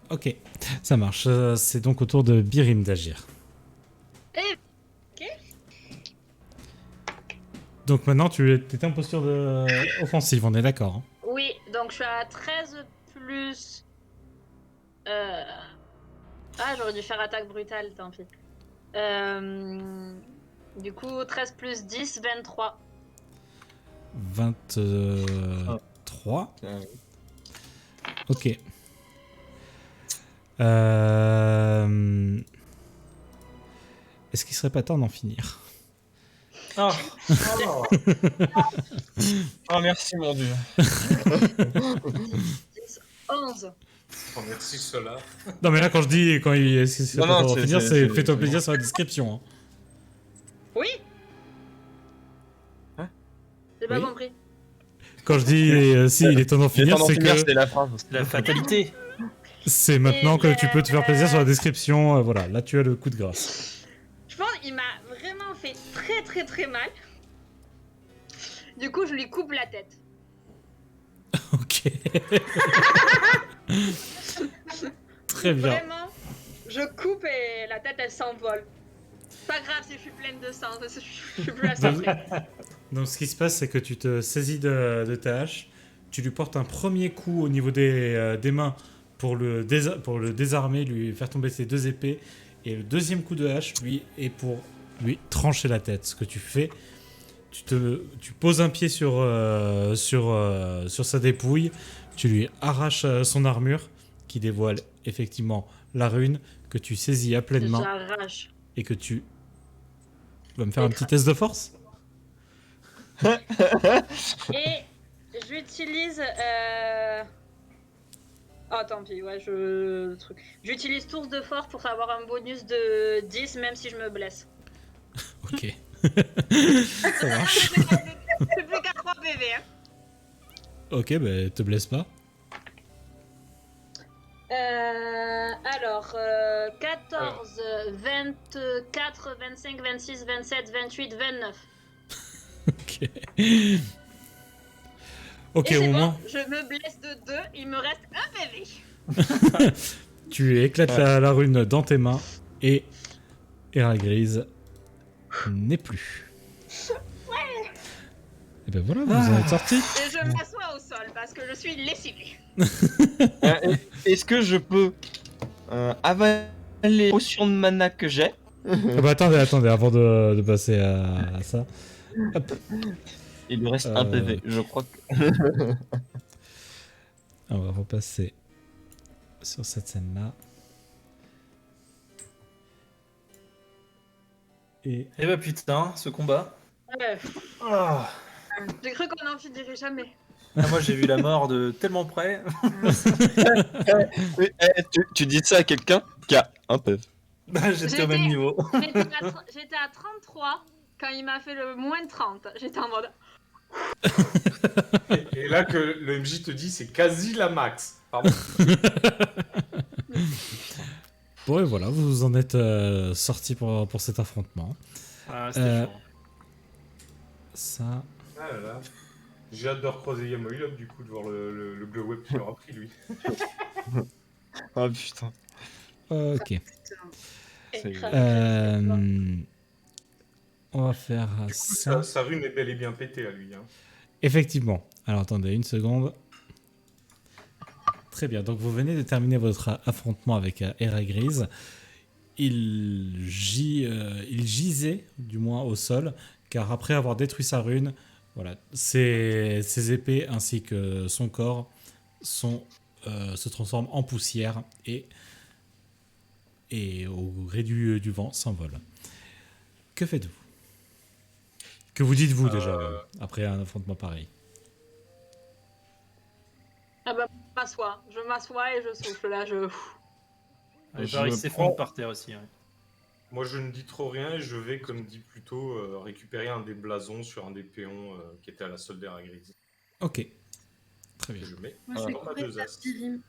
Ok, ça marche. C'est donc au tour de Birim d'agir. Ok. Donc maintenant, tu étais en posture offensive, on est d'accord. Hein. Oui, donc je suis à 13 plus. Ah, j'aurais dû faire attaque brutale, tant pis. Du coup, 13 plus 10, 23. 23. Ah. Ok. Est-ce qu'il serait pas temps d'en finir? Ah, Oh. Ah merci mon dieu. 11. Oh, merci Solar. Non mais là quand je dis est-ce qu'il serait Non, pas non, temps d'en c'est- finir, c'est- c'est c'est- fais-toi c'est- plaisir sur la description. Hein. Oui. Hein? J'ai pas Oui. compris. Quand je dis si il est temps d'en Il est finir, temps d'en c'est finir, que c'était la phrase. la fatalité. c'est maintenant que tu peux te faire plaisir sur la description. Voilà, là tu as le coup de grâce. Je pense qu'il m'a très très très mal. Du coup, je lui coupe la tête. Ok. Très bien. Vraiment, je coupe et la tête elle s'envole. Pas grave si je suis pleine de sang, je suis plus assommée. Donc ce qui se passe, c'est que tu te saisis de ta hache, tu lui portes un premier coup au niveau des mains pour le désarmer, lui faire tomber ses 2 épées, et le deuxième coup de hache, lui, est pour lui trancher la tête. Ce que tu fais, tu poses un pied sur sa dépouille, tu lui arraches son armure, qui dévoile effectivement la rune, que tu saisis à pleine main, J'arrache. et que tu vas me faire un petit test de force. Et j'utilise. Oh, tant pis, ouais, J'utilise tour de force pour avoir un bonus de 10, même si je me blesse. Ok. Ça marche. C'est plus qu'à 3 PV, hein. Ok, bah te blesse pas. Alors, 14, 24, 25, 26, 27, 28, 29. Ok. Ok, Et au c'est moins, bon, je me blesse de 2, il me reste un PV. tu éclates la rune dans tes mains et Era Grise n'est plus. Et ben voilà, vous en êtes sortis. Et je m'assois au sol parce que je suis lessivée. Est-ce que je peux avaler les potions de mana que j'ai? Ah bah attendez, avant de passer à ça. Hop. Il lui reste un PV, je crois que... On va repasser sur cette scène-là. Et Eh bah putain, ce combat. Ouais, Ah. j'ai cru qu'on n'en finirait jamais. Ah, moi j'ai vu la mort de tellement près. Oui, tu dis ça à quelqu'un qui a un PV. Bah, j'étais au même niveau. J'étais à 33 quand il m'a fait le moins de 30. J'étais en mode. Et là que le MJ te dit, c'est quasi la max. Pardon. bon, et voilà, vous en êtes sortis pour cet affrontement. Ah, c'était chaud. Ça. Ah là là. J'ai hâte de recroiser Yamoilop du coup, de voir le glow web qu'il aura pris lui. Ah putain. Ok. C'est- On va faire Du coup, ça. sa rune est bel et bien pétée à lui. Hein. Effectivement. Alors attendez une seconde. Très bien. Donc vous venez de terminer votre affrontement avec Era Grise. Il gisait, du moins au sol, car après avoir détruit sa rune, voilà, ses épées ainsi que son corps se transforment en poussière et au gré du vent s'envolent. Que faites-vous? Que vous dites-vous déjà après un affrontement pareil? Ah bah, je m'assois et je souffle là, Les Je barils s'effondrent prends- par terre aussi. Ouais. Moi je ne dis trop rien et je vais, comme dit plus tôt, récupérer un des blasons sur un des péons qui était à la solde d'Era Grise. Ok. Très bien. Que je mets Moi, je vais dans ma courir vers besace. Birim.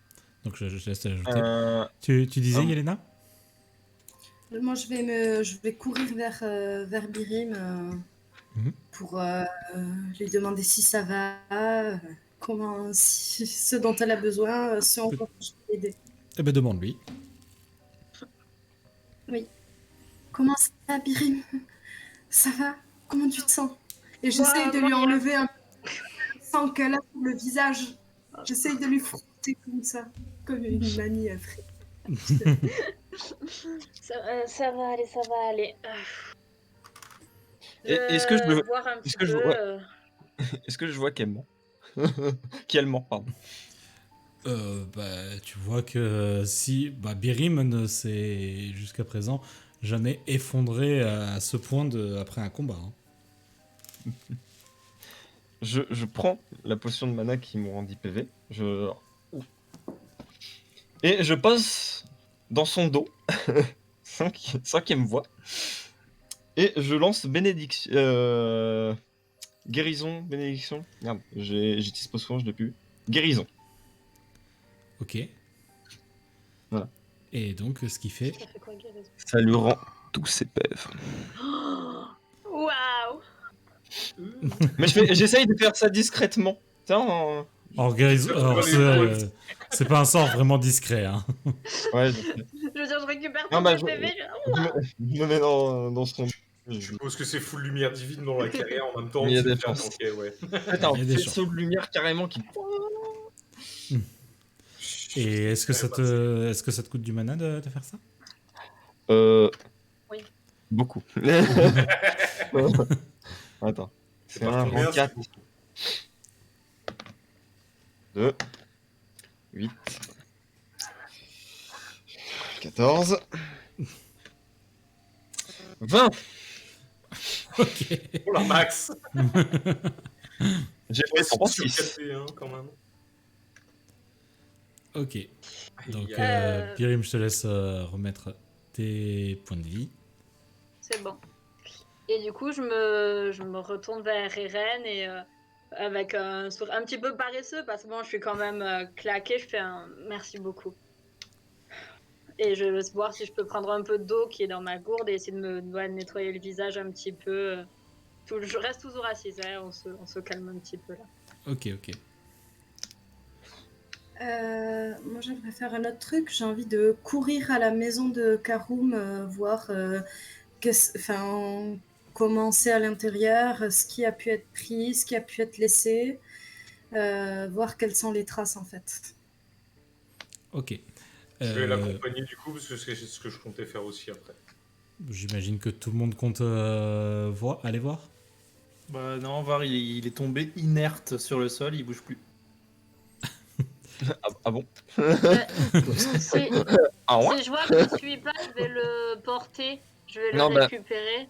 Donc je laisse ajouter. Euh, Tu disais, Ah. Yelena? Moi, je vais courir vers Birim Mhm. pour lui demander si ça va, ce dont elle a besoin, si on peut l'aider. Eh ben demande-lui. Comment ça va, Birim? Ça va? Comment tu te sens? Et j'essaye de lui moi, enlever un peu le sang qu'elle a sur le visage. J'essaye de lui frotter comme ça, comme une mamie a fait. Ça va aller, ça va aller. Est-ce que je vais veux- voir un petit est-ce que je peu. vois- Est-ce que je vois qu'elle ment? Qu'elle ment, pardon. Tu vois que si Birim ne s'est jusqu'à présent jamais effondré à ce point après un combat. Hein. Je prends la potion de mana qui me rend 10 PV. Et je passe dans son dos, sans qu'elle me voie. Et je lance bénédiction. Guérison, bénédiction. Merde, j'utilise pas souvent, je l'ai plus. Guérison. Ok. Voilà. Et donc ce qui fait. Ça fait quoi, guérison? Ça lui rend tous ses PV. Waouh! Mais j'essaye de faire ça discrètement. Tiens, C'est pas un sort vraiment discret. Hein. ouais, Je veux dire, je récupère Non, tous bah, mes PV. je me mets dans son. Je suppose que c'est full lumière divine dans la carrière en même temps. Mais il y a c'est des bien, chances. ok, ouais. Attends, Il y a des faisceau de lumière carrément qui. Et est-ce que, est-ce que ça te coûte du mana de faire ça? Oui. Beaucoup. Attends. C'est pas un combien, rang 4. 2. 8. 14. 20. Ok. Oh la max. J'ai Ouais, fait c'est 36. sur 4 hein, quand même. Ok. Donc, Euh. Pyrim, je te laisse remettre tes points de vie. C'est bon. Et du coup, je me retourne vers Eren et avec un sourire un petit peu paresseux parce que bon, je suis quand même claquée. Je fais un merci beaucoup. Et je vais voir si je peux prendre un peu d'eau qui est dans ma gourde et essayer de me nettoyer le visage un petit peu. Je reste toujours assise, hein, on se calme un petit peu là. Ok, ok. Moi, j'aimerais faire un autre truc. J'ai envie de courir à la maison de Karoum, voir comment c'est à l'intérieur, ce qui a pu être pris, ce qui a pu être laissé, voir quelles sont les traces en fait. Ok. Je vais l'accompagner du coup parce que c'est ce que je comptais faire aussi après. J'imagine que tout le monde compte aller voir. Bah non, Var, il est tombé inerte sur le sol, il bouge plus. Ah bon? Si Ah ouais? je vois que je suis pas, je vais le porter, je vais le Non, bah. récupérer.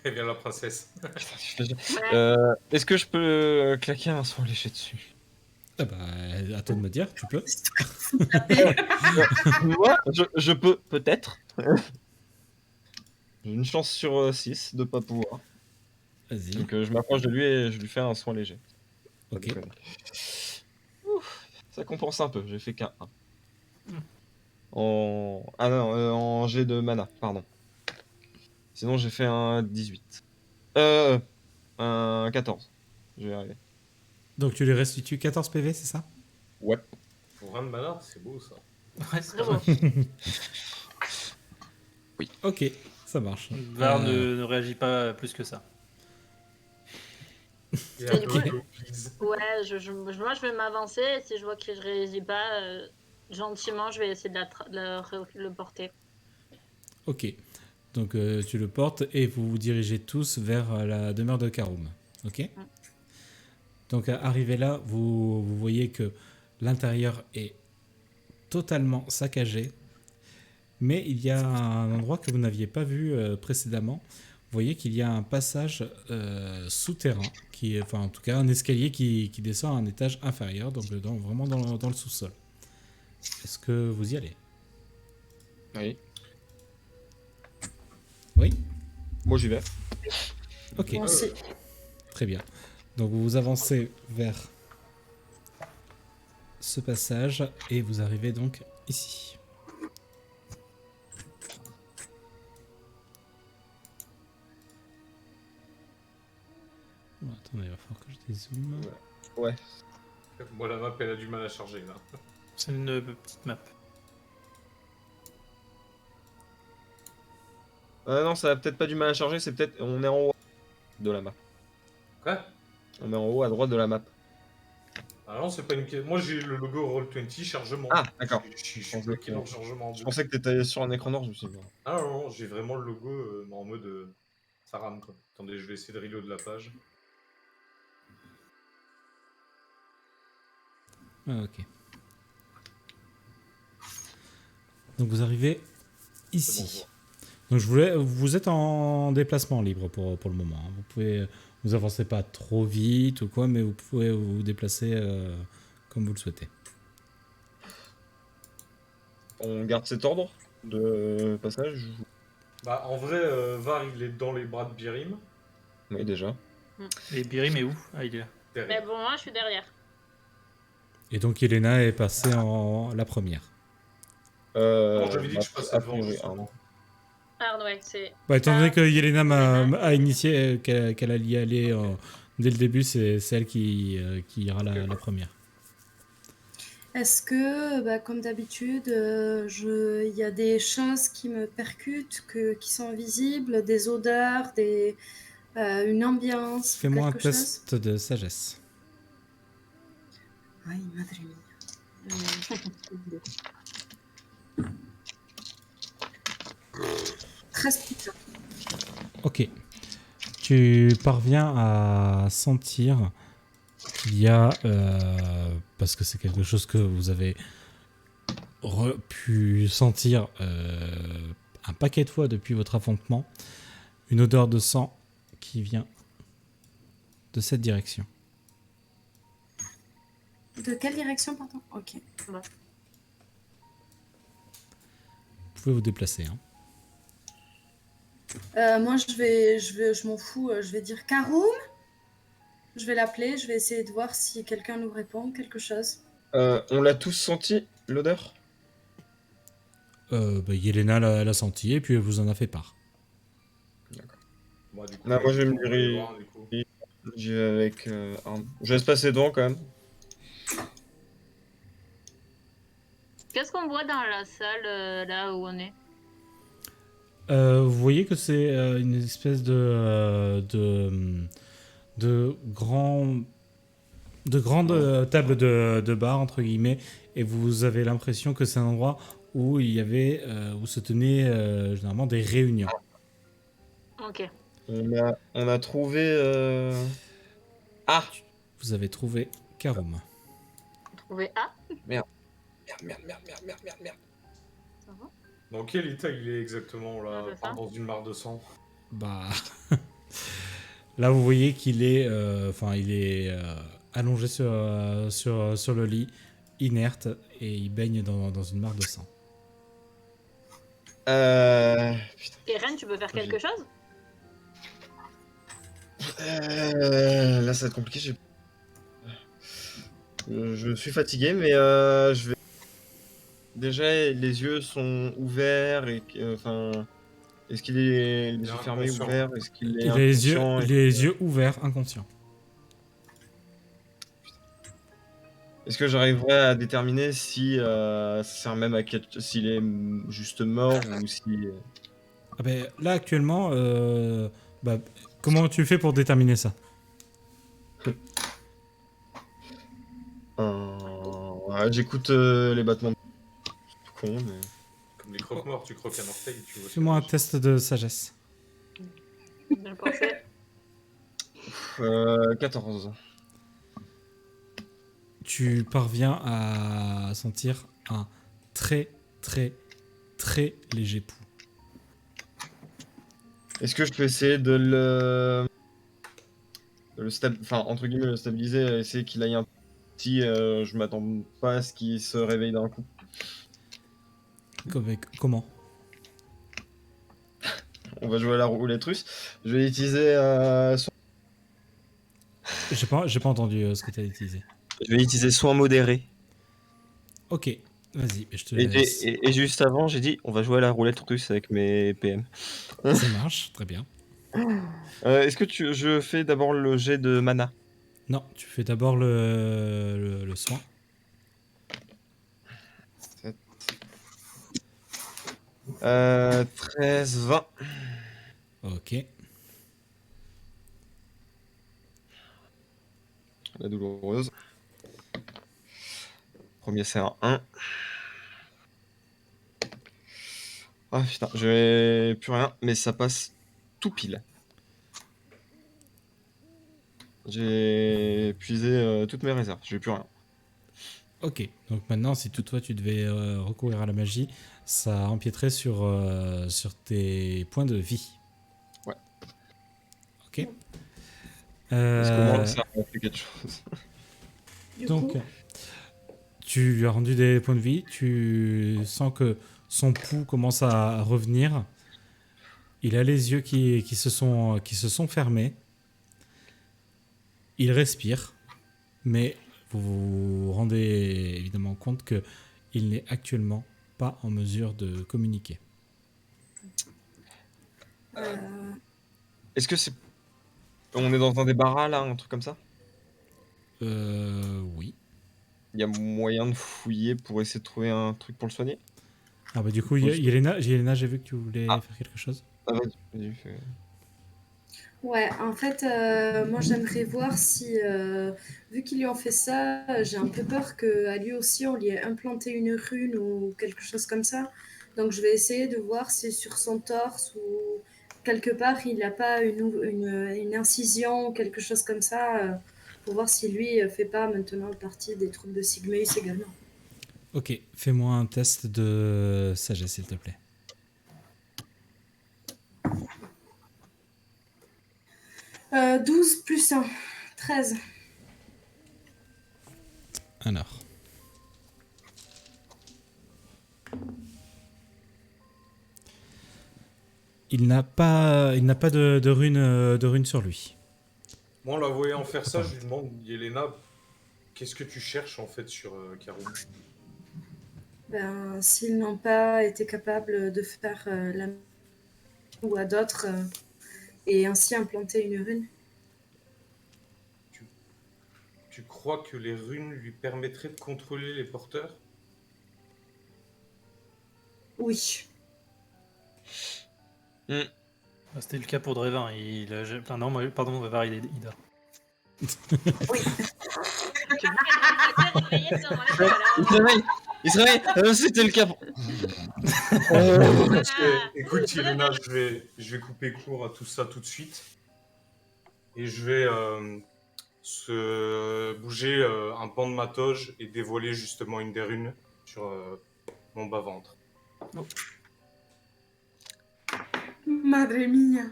Eh bien la princesse. Ouais. Est-ce que je peux claquer un soin léger dessus? Ah bah, à toi de me dire, tu peux. Moi, je peux, peut-être. J'ai une chance sur 6 de pas pouvoir. Vas-y. Donc je m'approche de lui et je lui fais un soin léger. Pas Ok. déconner. Ouf, ça compense un peu, j'ai fait qu'un 1. Ah non, en jet de mana, pardon. Sinon j'ai fait un 18. Un 14. Je vais y arriver. Donc tu lui restitues 14 PV, c'est ça? Ouais. Pour 20 de mana, c'est beau ça. Ouais, c'est C'est pas bon. mal. Ok, ça marche. Var ne réagit pas plus que ça. Et un du peu coup- d'eau, please. Ouais, moi je vais m'avancer et si je vois que je réagis pas, gentiment je vais essayer de le porter. Ok. Donc tu le portes et vous vous dirigez tous vers la demeure de Karoum. Ok. Donc arrivé là, vous voyez que l'intérieur est totalement saccagé. Mais il y a un endroit que vous n'aviez pas vu précédemment. Vous voyez qu'il y a un passage souterrain, enfin en tout cas un escalier qui descend à un étage inférieur, donc vraiment dans le sous-sol. Est-ce que vous y allez? Oui. Oui. Moi j'y vais. Ok, Moi aussi. très bien. Donc vous avancez vers ce passage et vous arrivez donc ici. Bon, attendez, il va falloir que je dézoome. Ouais. Moi la map elle a du mal à charger là. C'est une petite map. Non, ça a peut-être pas du mal à charger, c'est peut-être. On est en haut de la map. Quoi? On est en haut à droite de la map. Ah non, c'est pas une pièce. Moi j'ai le logo Roll20 chargement. Ah, d'accord. Je suis bloqué dans le chargement en Je boucle. pensais que t'étais sur un écran noir, je me suis dit. Ah non, non, j'ai vraiment le logo en mode ça rame quoi. Attendez, je vais essayer de reload la page. Ah, ok. Donc vous arrivez C'est ici. bon, Donc vous êtes en déplacement libre pour le moment. Hein. Vous avancez pas trop vite ou quoi, mais vous pouvez vous déplacer comme vous le souhaitez. On garde cet ordre de passage? Bah en vrai, Var il est dans les bras de Birim. Oui, déjà. Et Birim est où? Ah, il est là. Mais Derrière. bon, moi je suis derrière. Et donc Elena est passée en la première. Non, j'avais dit que je passais a devant priori, justement. Ah contraire, ouais, c'est... Bah, étant donné que Yelena Yelena. a initié, qu'elle a y aller dès le début, c'est elle qui ira la première. Est-ce que, bah, comme d'habitude, il y a des choses qui me percutent, qui sont visibles, des odeurs, une ambiance, Fais-moi un quelque chose? test de sagesse. Ay, madre mia. 13 putain. Ok. Tu parviens à sentir qu'il y a, parce que c'est quelque chose que vous avez pu sentir un paquet de fois depuis votre affrontement, une odeur de sang qui vient de cette direction. De quelle direction, pardon? Ok. Vous pouvez vous déplacer. Hein. Moi, je m'en fous. Je vais dire Karoum. Je vais l'appeler. Je vais essayer de voir si quelqu'un nous répond, quelque chose. On l'a tous senti, l'odeur? Bah, Yelena l'a senti et puis elle vous en a fait part. Bah, du coup, Non, moi, je vais me on va aller dire- voir, du coup. J'y vais avec je laisse passer devant quand même. Qu'est-ce qu'on voit dans la salle, là où on est? Vous voyez que c'est une espèce de grande table de bar entre guillemets, et vous avez l'impression que c'est un endroit où il y avait où se tenaient généralement des réunions. Ok. On a trouvé. Ah! Vous avez trouvé Karum. Trouvé A. Merde. Ça va? Dans quel état il est exactement, là? Ouais, c'est ça. Dans une mare de sang? Bah là vous voyez qu'il est il est allongé sur le lit, inerte, et il baigne dans une mare de sang. Putain. Eren, tu peux faire quelque chose? Là, ça va être compliqué. Je suis fatigué, mais je vais. Déjà, les yeux sont ouverts et enfin. Est-ce qu'il est les Il est yeux fermés, inconscient. ouverts? Est-ce qu'il est Il a les yeux, inconscient? les yeux ouverts, inconscient. Est-ce que j'arriverai à déterminer si ça sert même à s'il est juste mort ou si. Ah ben, là actuellement, comment tu fais pour déterminer ça? Ouais, j'écoute les battements de con, mais. Comme les croque-morts, tu croques un orteil, tu vois. Fais-moi un test de sagesse. Bien pensé. 14. Tu parviens à sentir un très très très léger pouls. Est-ce que je peux essayer de enfin, entre guillemets, le stabiliser, essayer qu'il aille un petit. Je m'attends pas à ce qu'il se réveille d'un coup. Comment? On va jouer à la roulette russe. Je vais utiliser son. J'ai pas entendu ce que tu as utilisé. Je vais utiliser soin modéré. Ok, vas-y, je te laisse. Et juste avant, j'ai dit on va jouer à la roulette russe avec mes PM. Ça marche, très bien. Est-ce que je fais d'abord le jet de mana? Non, tu fais d'abord le soin. 13, 20. Ok. La douloureuse. Premier, c'est un 1. Ah putain, j'ai plus rien, mais ça passe tout pile. J'ai épuisé toutes mes réserves, j'ai plus rien. Ok, donc maintenant, si toutefois tu devais recourir à la magie, ça empiéterait sur tes points de vie. Ouais. Ok. Parce que moi, ça a fait quelque chose. Du Donc, coup, tu lui as rendu des points de vie, tu sens que son pouls commence à revenir. Il a les yeux qui se sont fermés. Il respire, mais vous vous rendez évidemment compte qu'il n'est actuellement pas en mesure de communiquer. Est-ce que c'est... On est dans un débarras là, un truc comme ça? Oui. Il y a moyen de fouiller pour essayer de trouver un truc pour le soigner? Ah bah du coup, Yelena, j'ai vu que tu voulais faire quelque chose. Ah, vas-y, fais. Ouais, en fait, moi j'aimerais voir si, vu qu'ils lui ont fait ça, j'ai un peu peur qu'à lui aussi on lui ait implanté une rune ou quelque chose comme ça. Donc je vais essayer de voir si sur son torse ou quelque part il n'a pas une incision ou quelque chose comme ça, pour voir si lui fait pas maintenant partie des troupes de Sigmeus également. Ok, fais-moi un test de sagesse, s'il te plaît. 12 plus 1, 13. Alors. Il n'a pas de rune sur lui. Moi, en la voyant faire ça, je lui demande, Yelena, qu'est-ce que tu cherches en fait sur Karoum? Ben, s'ils n'ont pas été capables de faire la ou à d'autres et ainsi implanter une rune. Tu crois que les runes lui permettraient de contrôler les porteurs? Oui. Bah, c'était le cas pour Drevin. Enfin, non, pardon, Vavar, il dort. Oui. Tu peux réveiller sur mon épaule, Il se réveille. C'était le cas. Écoute, Yelena, je vais couper court à tout ça tout de suite. Et je vais bouger un pan de ma toge et dévoiler justement une des runes sur mon bas-ventre. Madre mia.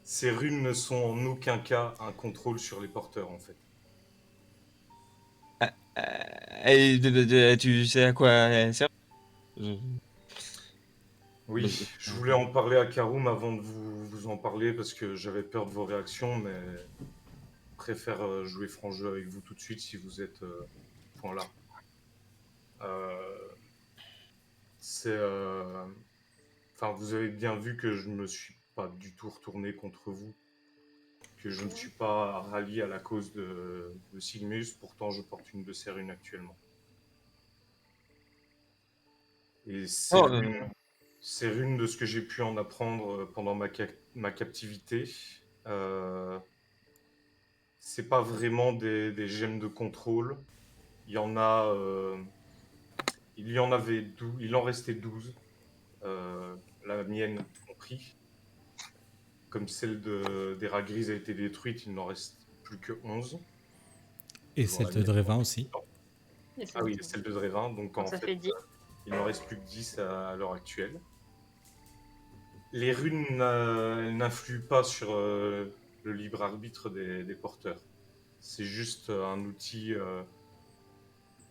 Ces runes ne sont en aucun cas un contrôle sur les porteurs, en fait. Tu sais à quoi elle sert? Oui, je voulais en parler à Karoum avant de vous en parler parce que j'avais peur de vos réactions, mais je préfère jouer franc jeu avec vous tout de suite si vous êtes point là. C'est... Enfin, vous avez bien vu que je me suis pas du tout retourné contre vous, que je ne suis pas rallié à la cause de Sigmus, pourtant je porte une de ces runes actuellement. Et ces runes, de ce que j'ai pu en apprendre pendant ma captivité, c'est pas vraiment des gemmes de contrôle. Il y en a... il y en avait 12, il en restait 12, la mienne compris. Comme celle d'Eragris a été détruite, il n'en reste plus que 11. Et Toujours celle la de mienne. Drevin aussi. Ah oui, celle de Drevin. Donc en ça fait, fait 10. il n'en reste plus que 10 à l'heure actuelle. Les runes n'influent pas sur le libre arbitre des porteurs. C'est juste un outil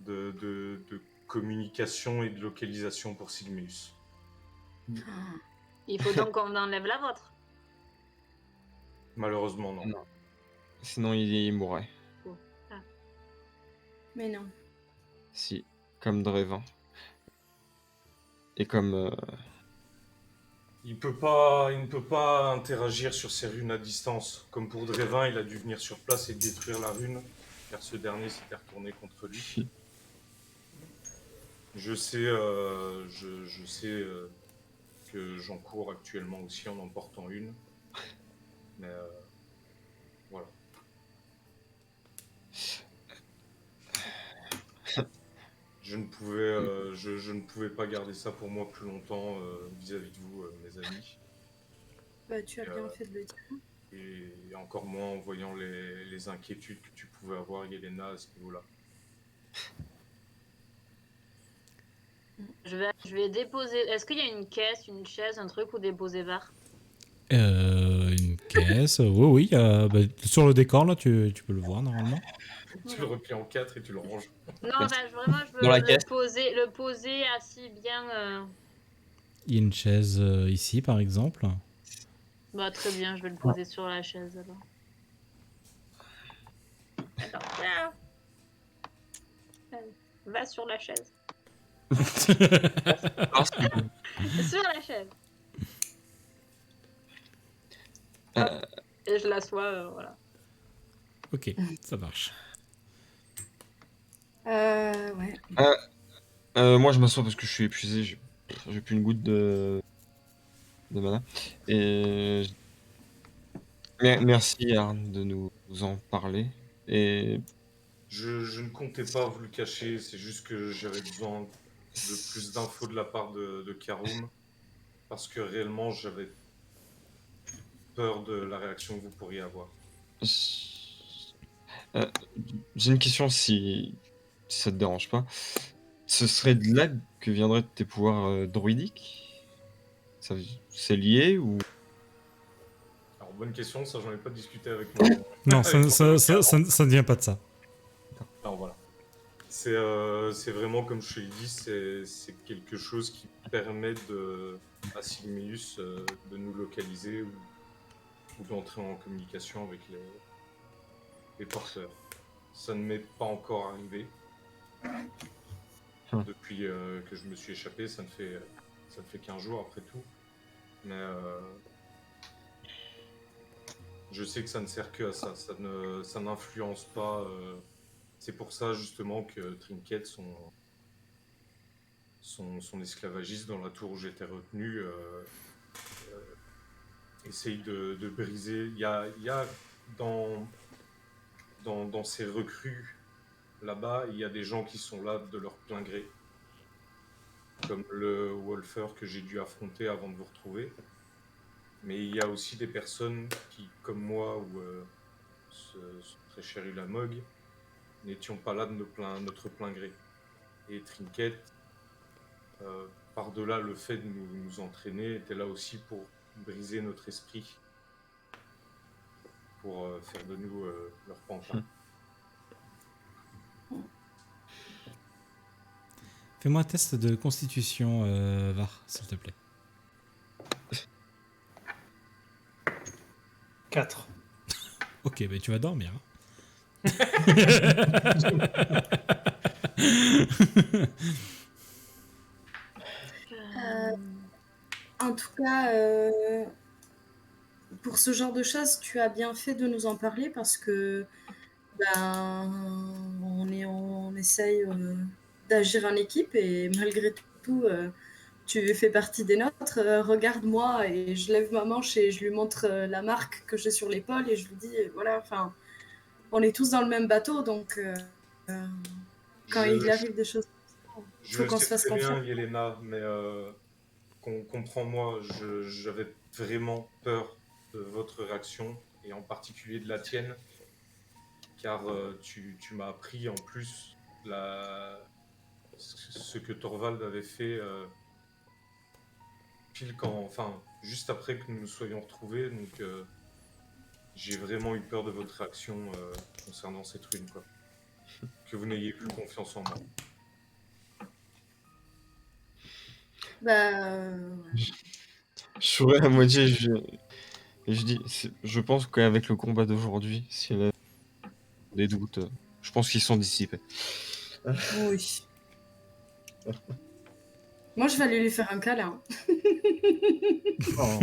de communication et de localisation pour Sigmeus. Il faut donc qu'on enlève la vôtre. Malheureusement, non. Non. Sinon, il mourrait. Mais non. Si, comme Drevin. Et comme... Il ne peut pas interagir sur ces runes à distance. Comme pour Drevin, il a dû venir sur place et détruire la rune, car ce dernier s'était retourné contre lui. Je sais, que j'encours actuellement aussi en portant une. Mais voilà. Je ne pouvais pas garder ça pour moi plus longtemps vis-à-vis de vous, mes amis. Bah, tu as bien fait de le dire. Et encore moins en voyant les inquiétudes que tu pouvais avoir, Yelena, à ce niveau-là. Je vais déposer. Est-ce qu'il y a une caisse, une chaise, un truc où déposer Var? Une caisse, oui. Sur le décor, là, tu peux le voir normalement. Tu le replies en 4 et tu le ranges. Non, enfin, vraiment, je veux Dans la caisse. le poser assis bien. Il y a une chaise ici, par exemple. Bah, très bien, je vais le poser sur la chaise alors. Attends, là. Allez, va sur la chaise. Sur la chaise. et je l'assois, voilà. Ok, ça marche. Ouais. Moi, je m'assois parce que je suis épuisé. J'ai plus une goutte de mana. Et merci Arne de nous en parler. Et Je ne comptais pas vous le cacher, c'est juste que j'avais besoin de plus d'infos de la part de Karoum, parce que réellement j'avais peur de la réaction que vous pourriez avoir. Euh, j'ai une question si ça te dérange pas. Ce serait de là que viendraient tes pouvoirs druidiques? C'est lié ou... Alors bonne question, ça j'en ai pas discuté avec mon... Non, avec mon avocat avant. ça ne vient pas de ça. Alors voilà. C'est vraiment, comme je te l'ai dit, c'est quelque chose qui permet à Sigmius de nous localiser ou d'entrer en communication avec les porteurs. Ça ne m'est pas encore arrivé. Depuis que je me suis échappé, ça ne fait qu'un jour après tout. Mais je sais que ça ne sert que à ça. Ça n'influence pas. C'est pour ça justement que Trinket, son esclavagiste dans la tour où j'étais retenu, essaye de briser. Il y a dans ces recrues là-bas, il y a des gens qui sont là de leur plein gré. Comme le Wolfer que j'ai dû affronter avant de vous retrouver. Mais il y a aussi des personnes qui, comme moi ou ce très cher Ulamog, n'étions pas là de notre plein gré. Et Trinket, par-delà le fait de nous entraîner, était là aussi pour briser notre esprit, pour faire de nous leur pantin. Fais-moi un test de constitution, Var, s'il te plaît. 4. Ok, bah tu vas dormir. En tout cas, pour ce genre de choses, tu as bien fait de nous en parler parce que on essaye d'agir en équipe et malgré tout, tu fais partie des nôtres. Regarde-moi et je lève ma manche et je lui montre la marque que j'ai sur l'épaule et je lui dis voilà, enfin, on est tous dans le même bateau donc quand il arrive des choses, il faut Je qu'on se sais fasse très bien, confiance. Yelena, mais comprends-moi, j'avais vraiment peur de votre réaction, et en particulier de la tienne, car tu m'as appris en plus ce que Torvald avait fait juste après que nous nous soyons retrouvés, donc j'ai vraiment eu peur de votre réaction concernant cette rune, quoi. Que vous n'ayez plus confiance en moi. Je souris à moitié, je dis, je pense qu'avec le combat d'aujourd'hui, s'il y a des doutes, je pense qu'ils sont dissipés. Oui. Moi, je vais aller lui faire un câlin. Oh.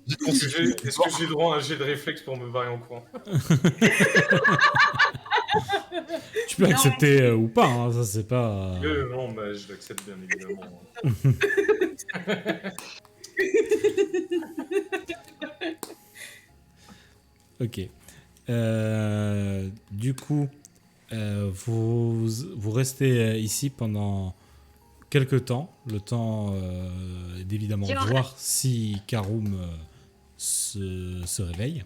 Est-ce que j'ai droit à un jet de réflexe pour me barrer en courant? Tu peux accepter ou pas, hein, ça c'est pas... Non, mais je l'accepte bien évidemment. Ok. Du coup, vous restez ici pendant quelques temps, le temps d'évidemment voir si Karoum se réveille.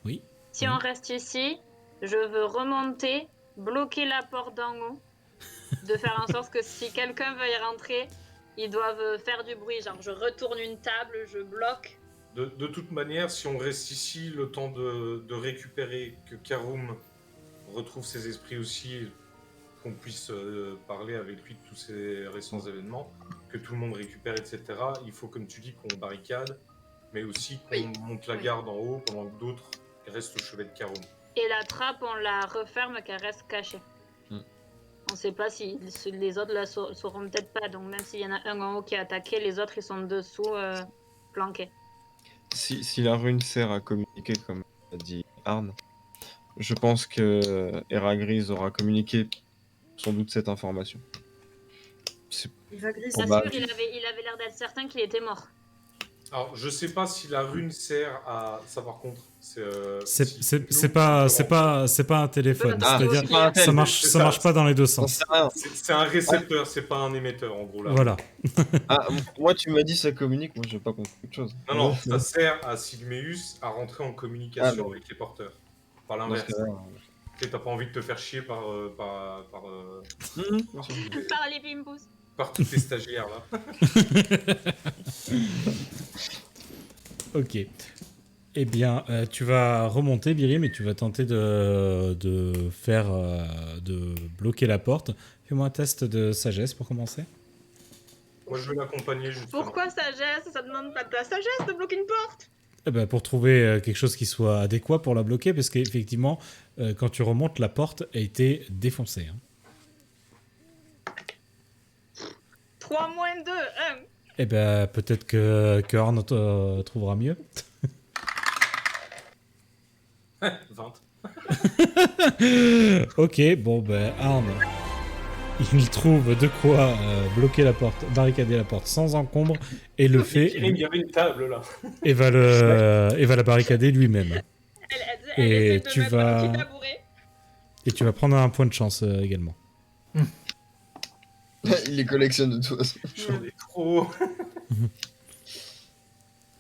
Oui. Si on reste ici, je veux remonter, bloquer la porte d'en haut, de faire en sorte que si quelqu'un veut y rentrer, ils doivent faire du bruit. Genre, je retourne une table, je bloque. De toute manière, si on reste ici, le temps de récupérer, que Karoum retrouve ses esprits aussi, qu'on puisse parler avec lui de tous ces récents événements, que tout le monde récupère, etc. Il faut, comme tu dis, qu'on barricade, mais aussi qu'on monte la garde en haut pendant que d'autres restent au chevet de Karoum. Et la trappe, on la referme, qu'elle reste cachée. On sait pas si les autres la sauront peut-être pas, donc même s'il y en a un en haut qui est attaqué, les autres ils sont dessous, planqués. si la rune sert à communiquer, comme a dit Arne, je pense que Eragris aura communiqué sans doute cette information. C'est Iragris, Bien probable. sûr, il avait l'air d'être certain qu'il était mort. Alors, je sais pas si la rune sert à ça par contre. C'est pas un téléphone. Ah, C'est-à-dire, c'est pas un tel, ça marche pas dans les deux j'en sens. sais rien. C'est un récepteur, c'est pas un émetteur en gros là. Voilà. Ah, moi, tu m'as dit ça communique, moi, j'ai pas compris autre chose. Non, ça sert à Sigmeus à rentrer en communication Ah, bon. avec les porteurs. Par Dans ce l'inverse. cas-là, Tu sais, t'as pas envie de te faire chier bien sûr. Par les pimpous. par tous tes stagiaires là. Ok. Eh bien, tu vas remonter, Birim, et tu vas tenter de faire, de bloquer la porte. Fais-moi un test de sagesse pour commencer. Moi je vais l'accompagner justement. Pourquoi sagesse? Ça demande pas de ta sagesse de bloquer une porte? Eh ben, pour trouver quelque chose qui soit adéquat pour la bloquer, parce qu'effectivement, quand tu remontes, la porte a été défoncée. Hein. 3 moins 2, 1. Eh ben, peut-être que Arne trouvera mieux. 20. Ok, bon, ben, Arne, il trouve de quoi bloquer la porte, barricader la porte sans encombre, et le fait, Il y avait une table là. et va la barricader lui-même. Elle Et essaie de tu mettre vas- un petit tabouret. Et tu vas prendre un point de chance également. Il les collectionne de toute façon. J'en ai trop.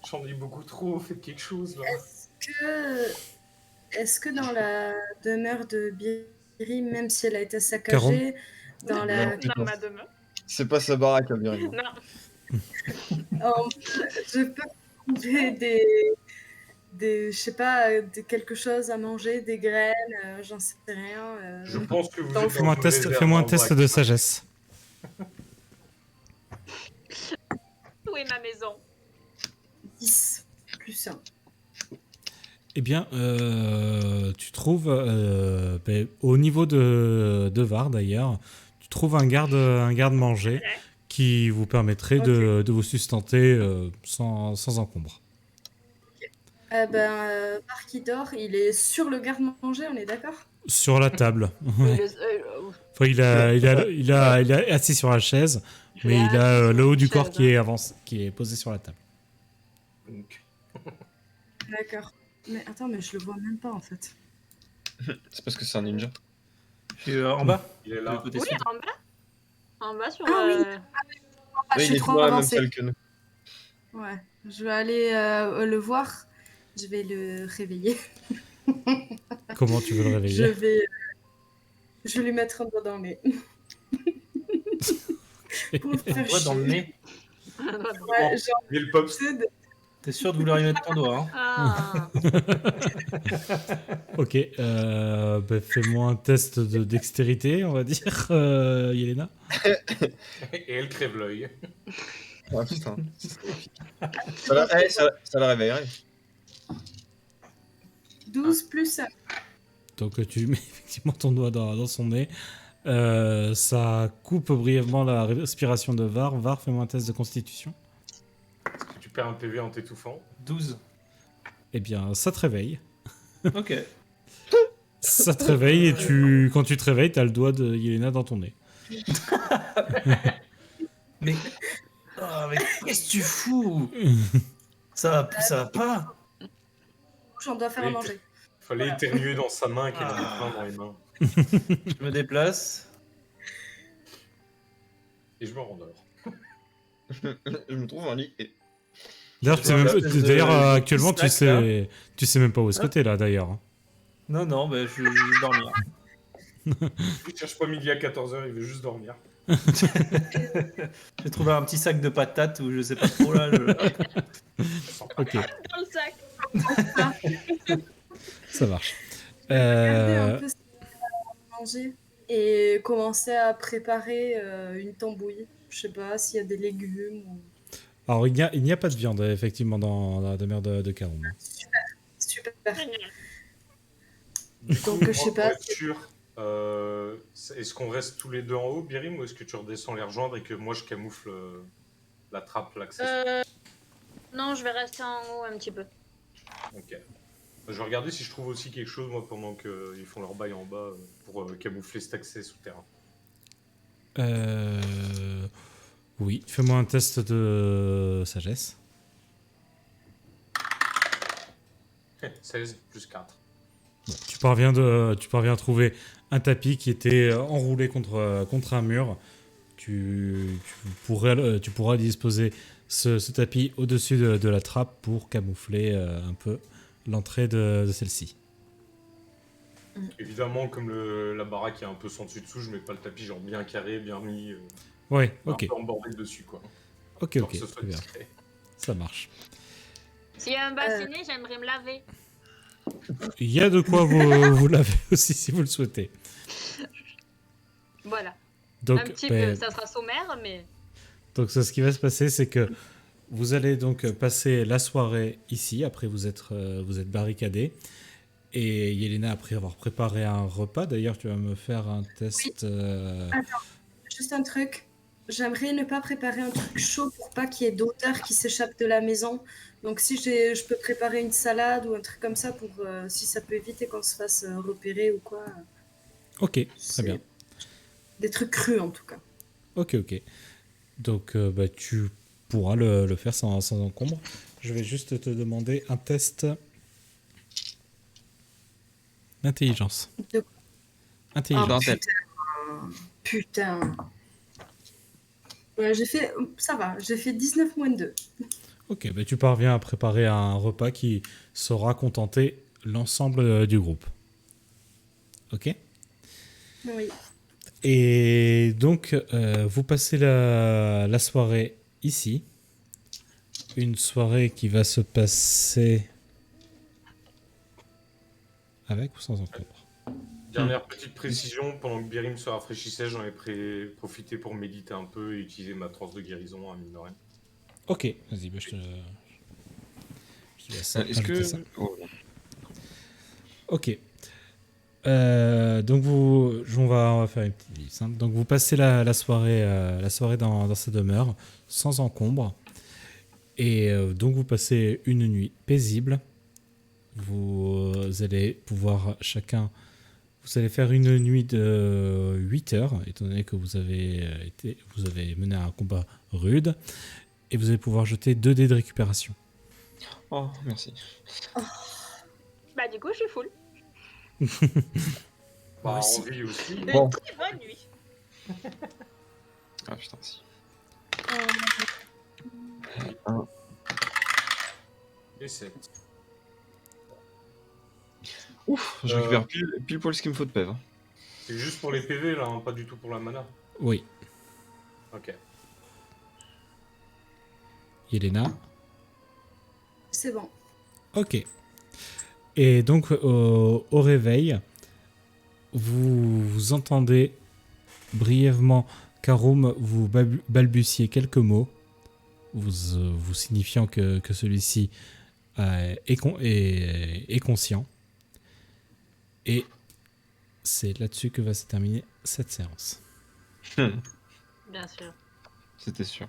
J'en ai beaucoup trop, faites quelque chose là. Est-ce que dans la demeure de Birim, même si elle a été saccagée, dans la... Dans ma demeure. C'est pas sa baraque, à Birim. Non. Oh, je peux trouver je sais pas, quelque chose à manger, des graines, j'en sais rien. Je pense que vous Donc, êtes Fais-moi un dans test, une fais-moi un réserve test en de vrac. sagesse. Où est ma maison? 10 plus 1. Eh bien, tu trouves, au niveau de Var d'ailleurs, tu trouves un garde-manger qui vous permettrait de vous sustenter sans encombre. Marquidor, il est sur le garde-manger, on est d'accord? Sur la table. Ouais. Enfin, il est assis sur la chaise, mais il a le haut du corps qui est posé sur la table. Donc, D'accord. Mais attends, mais je le vois même pas en fait. C'est parce que c'est un ninja. Je suis en bas. il est Le là. côté Oui, sud. en bas. En bas sur Ah oui. Ouais, je il suis est trop dans la même avancée. salle que nous. Ouais, je vais aller le voir. Je vais le réveiller. Comment tu veux le Je réveiller? vais lui mettre un doigt dans le nez. Pour le faire Doigt dans le chier. nez. Ouais, genre, Mais le pop, tu sais, T'es sûr de vouloir y mettre ton doigt, hein? Ah. Ok, fais-moi un test de dextérité, on va dire, Yelena. et elle crève l'œil. Ah putain. Ça la réveillerait. 12 plus 1. Donc tu mets effectivement ton doigt dans son nez. Ça coupe brièvement la respiration de Var. Var, fais-moi un test de constitution. Est-ce que tu perds un PV en t'étouffant? 12. Eh bien, ça te réveille. Ok. Ça te réveille et quand tu te réveilles, t'as le doigt de Yelena dans ton nez. Mais. Oh, mais qu'est-ce que tu fous? Ça va pas? J'en dois faire à Oui. manger. Fallait éternuer dans sa main qu'il en a plein dans les mains. Je me déplace. Et je me rendors. Je me trouve un lit et... D'ailleurs, Je vois une espèce de actuellement, tu snack, sais même pas où est-ce que t'es là, d'ailleurs. Non, non, bah, je vais dormir. Il cherche pas midi à 14h, il veut juste dormir. J'ai trouvé un petit sac de patates ou je sais pas trop là. Ok, Dans le sac. ça marche. Regardez un peu ce qu'il y a à manger et commencer à préparer une tambouille. Je sais pas s'il y a des légumes ou... Alors, il n'y a pas de viande, effectivement, dans la demeure de Karum. Super. Génial. Du coup, Donc, je sais moi, pas pour être sûr, est-ce qu'on reste tous les deux en haut, Birim, ou est-ce que tu redescends les rejoindre et que moi je camoufle la trappe, l'accès? Non, je vais rester en haut un petit peu. Ok. Je vais regarder si je trouve aussi quelque chose, moi, pendant qu'ils font leur bail en bas, pour camoufler cet accès souterrain. Euh... Oui, fais-moi un test de sagesse. 16 plus 4. Tu parviens à trouver un tapis qui était enroulé contre un mur. Tu pourras disposer ce tapis au-dessus de la trappe pour camoufler un peu l'entrée de celle-ci. Évidemment, comme la baraque est un peu sans dessus-dessous, je mets pas le tapis genre bien carré, bien mis, Ouais, un ok. peu embordé dessus, quoi. Ok, Pour que ce soit très bien. discret. Ça marche. S'il y a un bassinet, j'aimerais me laver. Il y a de quoi vous laver aussi si vous le souhaitez. Voilà. Donc, Un petit ben, peu. Ça sera sommaire, mais. donc ce qui va se passer, c'est que vous allez donc passer la soirée ici. Après, vous êtes barricadé. Et Yelena, après avoir préparé un repas, d'ailleurs, tu vas me faire un test. Attends, juste un truc. J'aimerais ne pas préparer un truc chaud pour pas qu'il y ait d'odeur qui s'échappe de la maison. Donc si je peux préparer une salade ou un truc comme ça pour si ça peut éviter qu'on se fasse repérer ou quoi. Ok, très C'est bien. des trucs crus en tout cas. Ok. Donc, bah, tu pourras le faire sans encombre. Je vais juste te demander un test d'intelligence. De- Intelligence. Ah, Dentelle. putain. Ouais, ça va, j'ai fait 19 moins 2. Ok, bah, tu parviens à préparer un repas qui saura contenter l'ensemble du groupe. Ok. Oui. Et donc, vous passez la soirée ici. Une soirée qui va se passer avec ou sans encombre. Dernière petite précision, pendant que Birim se rafraîchissait, j'en ai profité pour méditer un peu et utiliser ma transe de guérison à mine de rien. Ok, vas-y, bah, je te laisse Est-ce ajouter que. ça. Oh, Ok. Donc on va faire une petite vie simple. Donc vous passez la soirée dans sa demeure sans encombre et donc vous passez une nuit paisible. Vous allez pouvoir vous allez faire une nuit de 8 heures étant donné que vous avez mené un combat rude et vous allez pouvoir jeter 2 dés de récupération. oh, merci. Bah, du coup, je suis full. Bah, aussi. envie aussi. Une Bon. très bonne nuit. Ah putain, si. Et 7. Ouf, je récupère pile poil ce qu'il me faut de PEV. C'est juste pour les PV là, hein, pas du tout pour la mana. Oui, Ok. Yelena. C'est bon. Ok. Et donc, au réveil, vous entendez brièvement Karum vous balbutier quelques mots, vous signifiant que celui-ci est conscient. Et c'est là-dessus que va se terminer cette séance. Bien sûr. C'était sûr.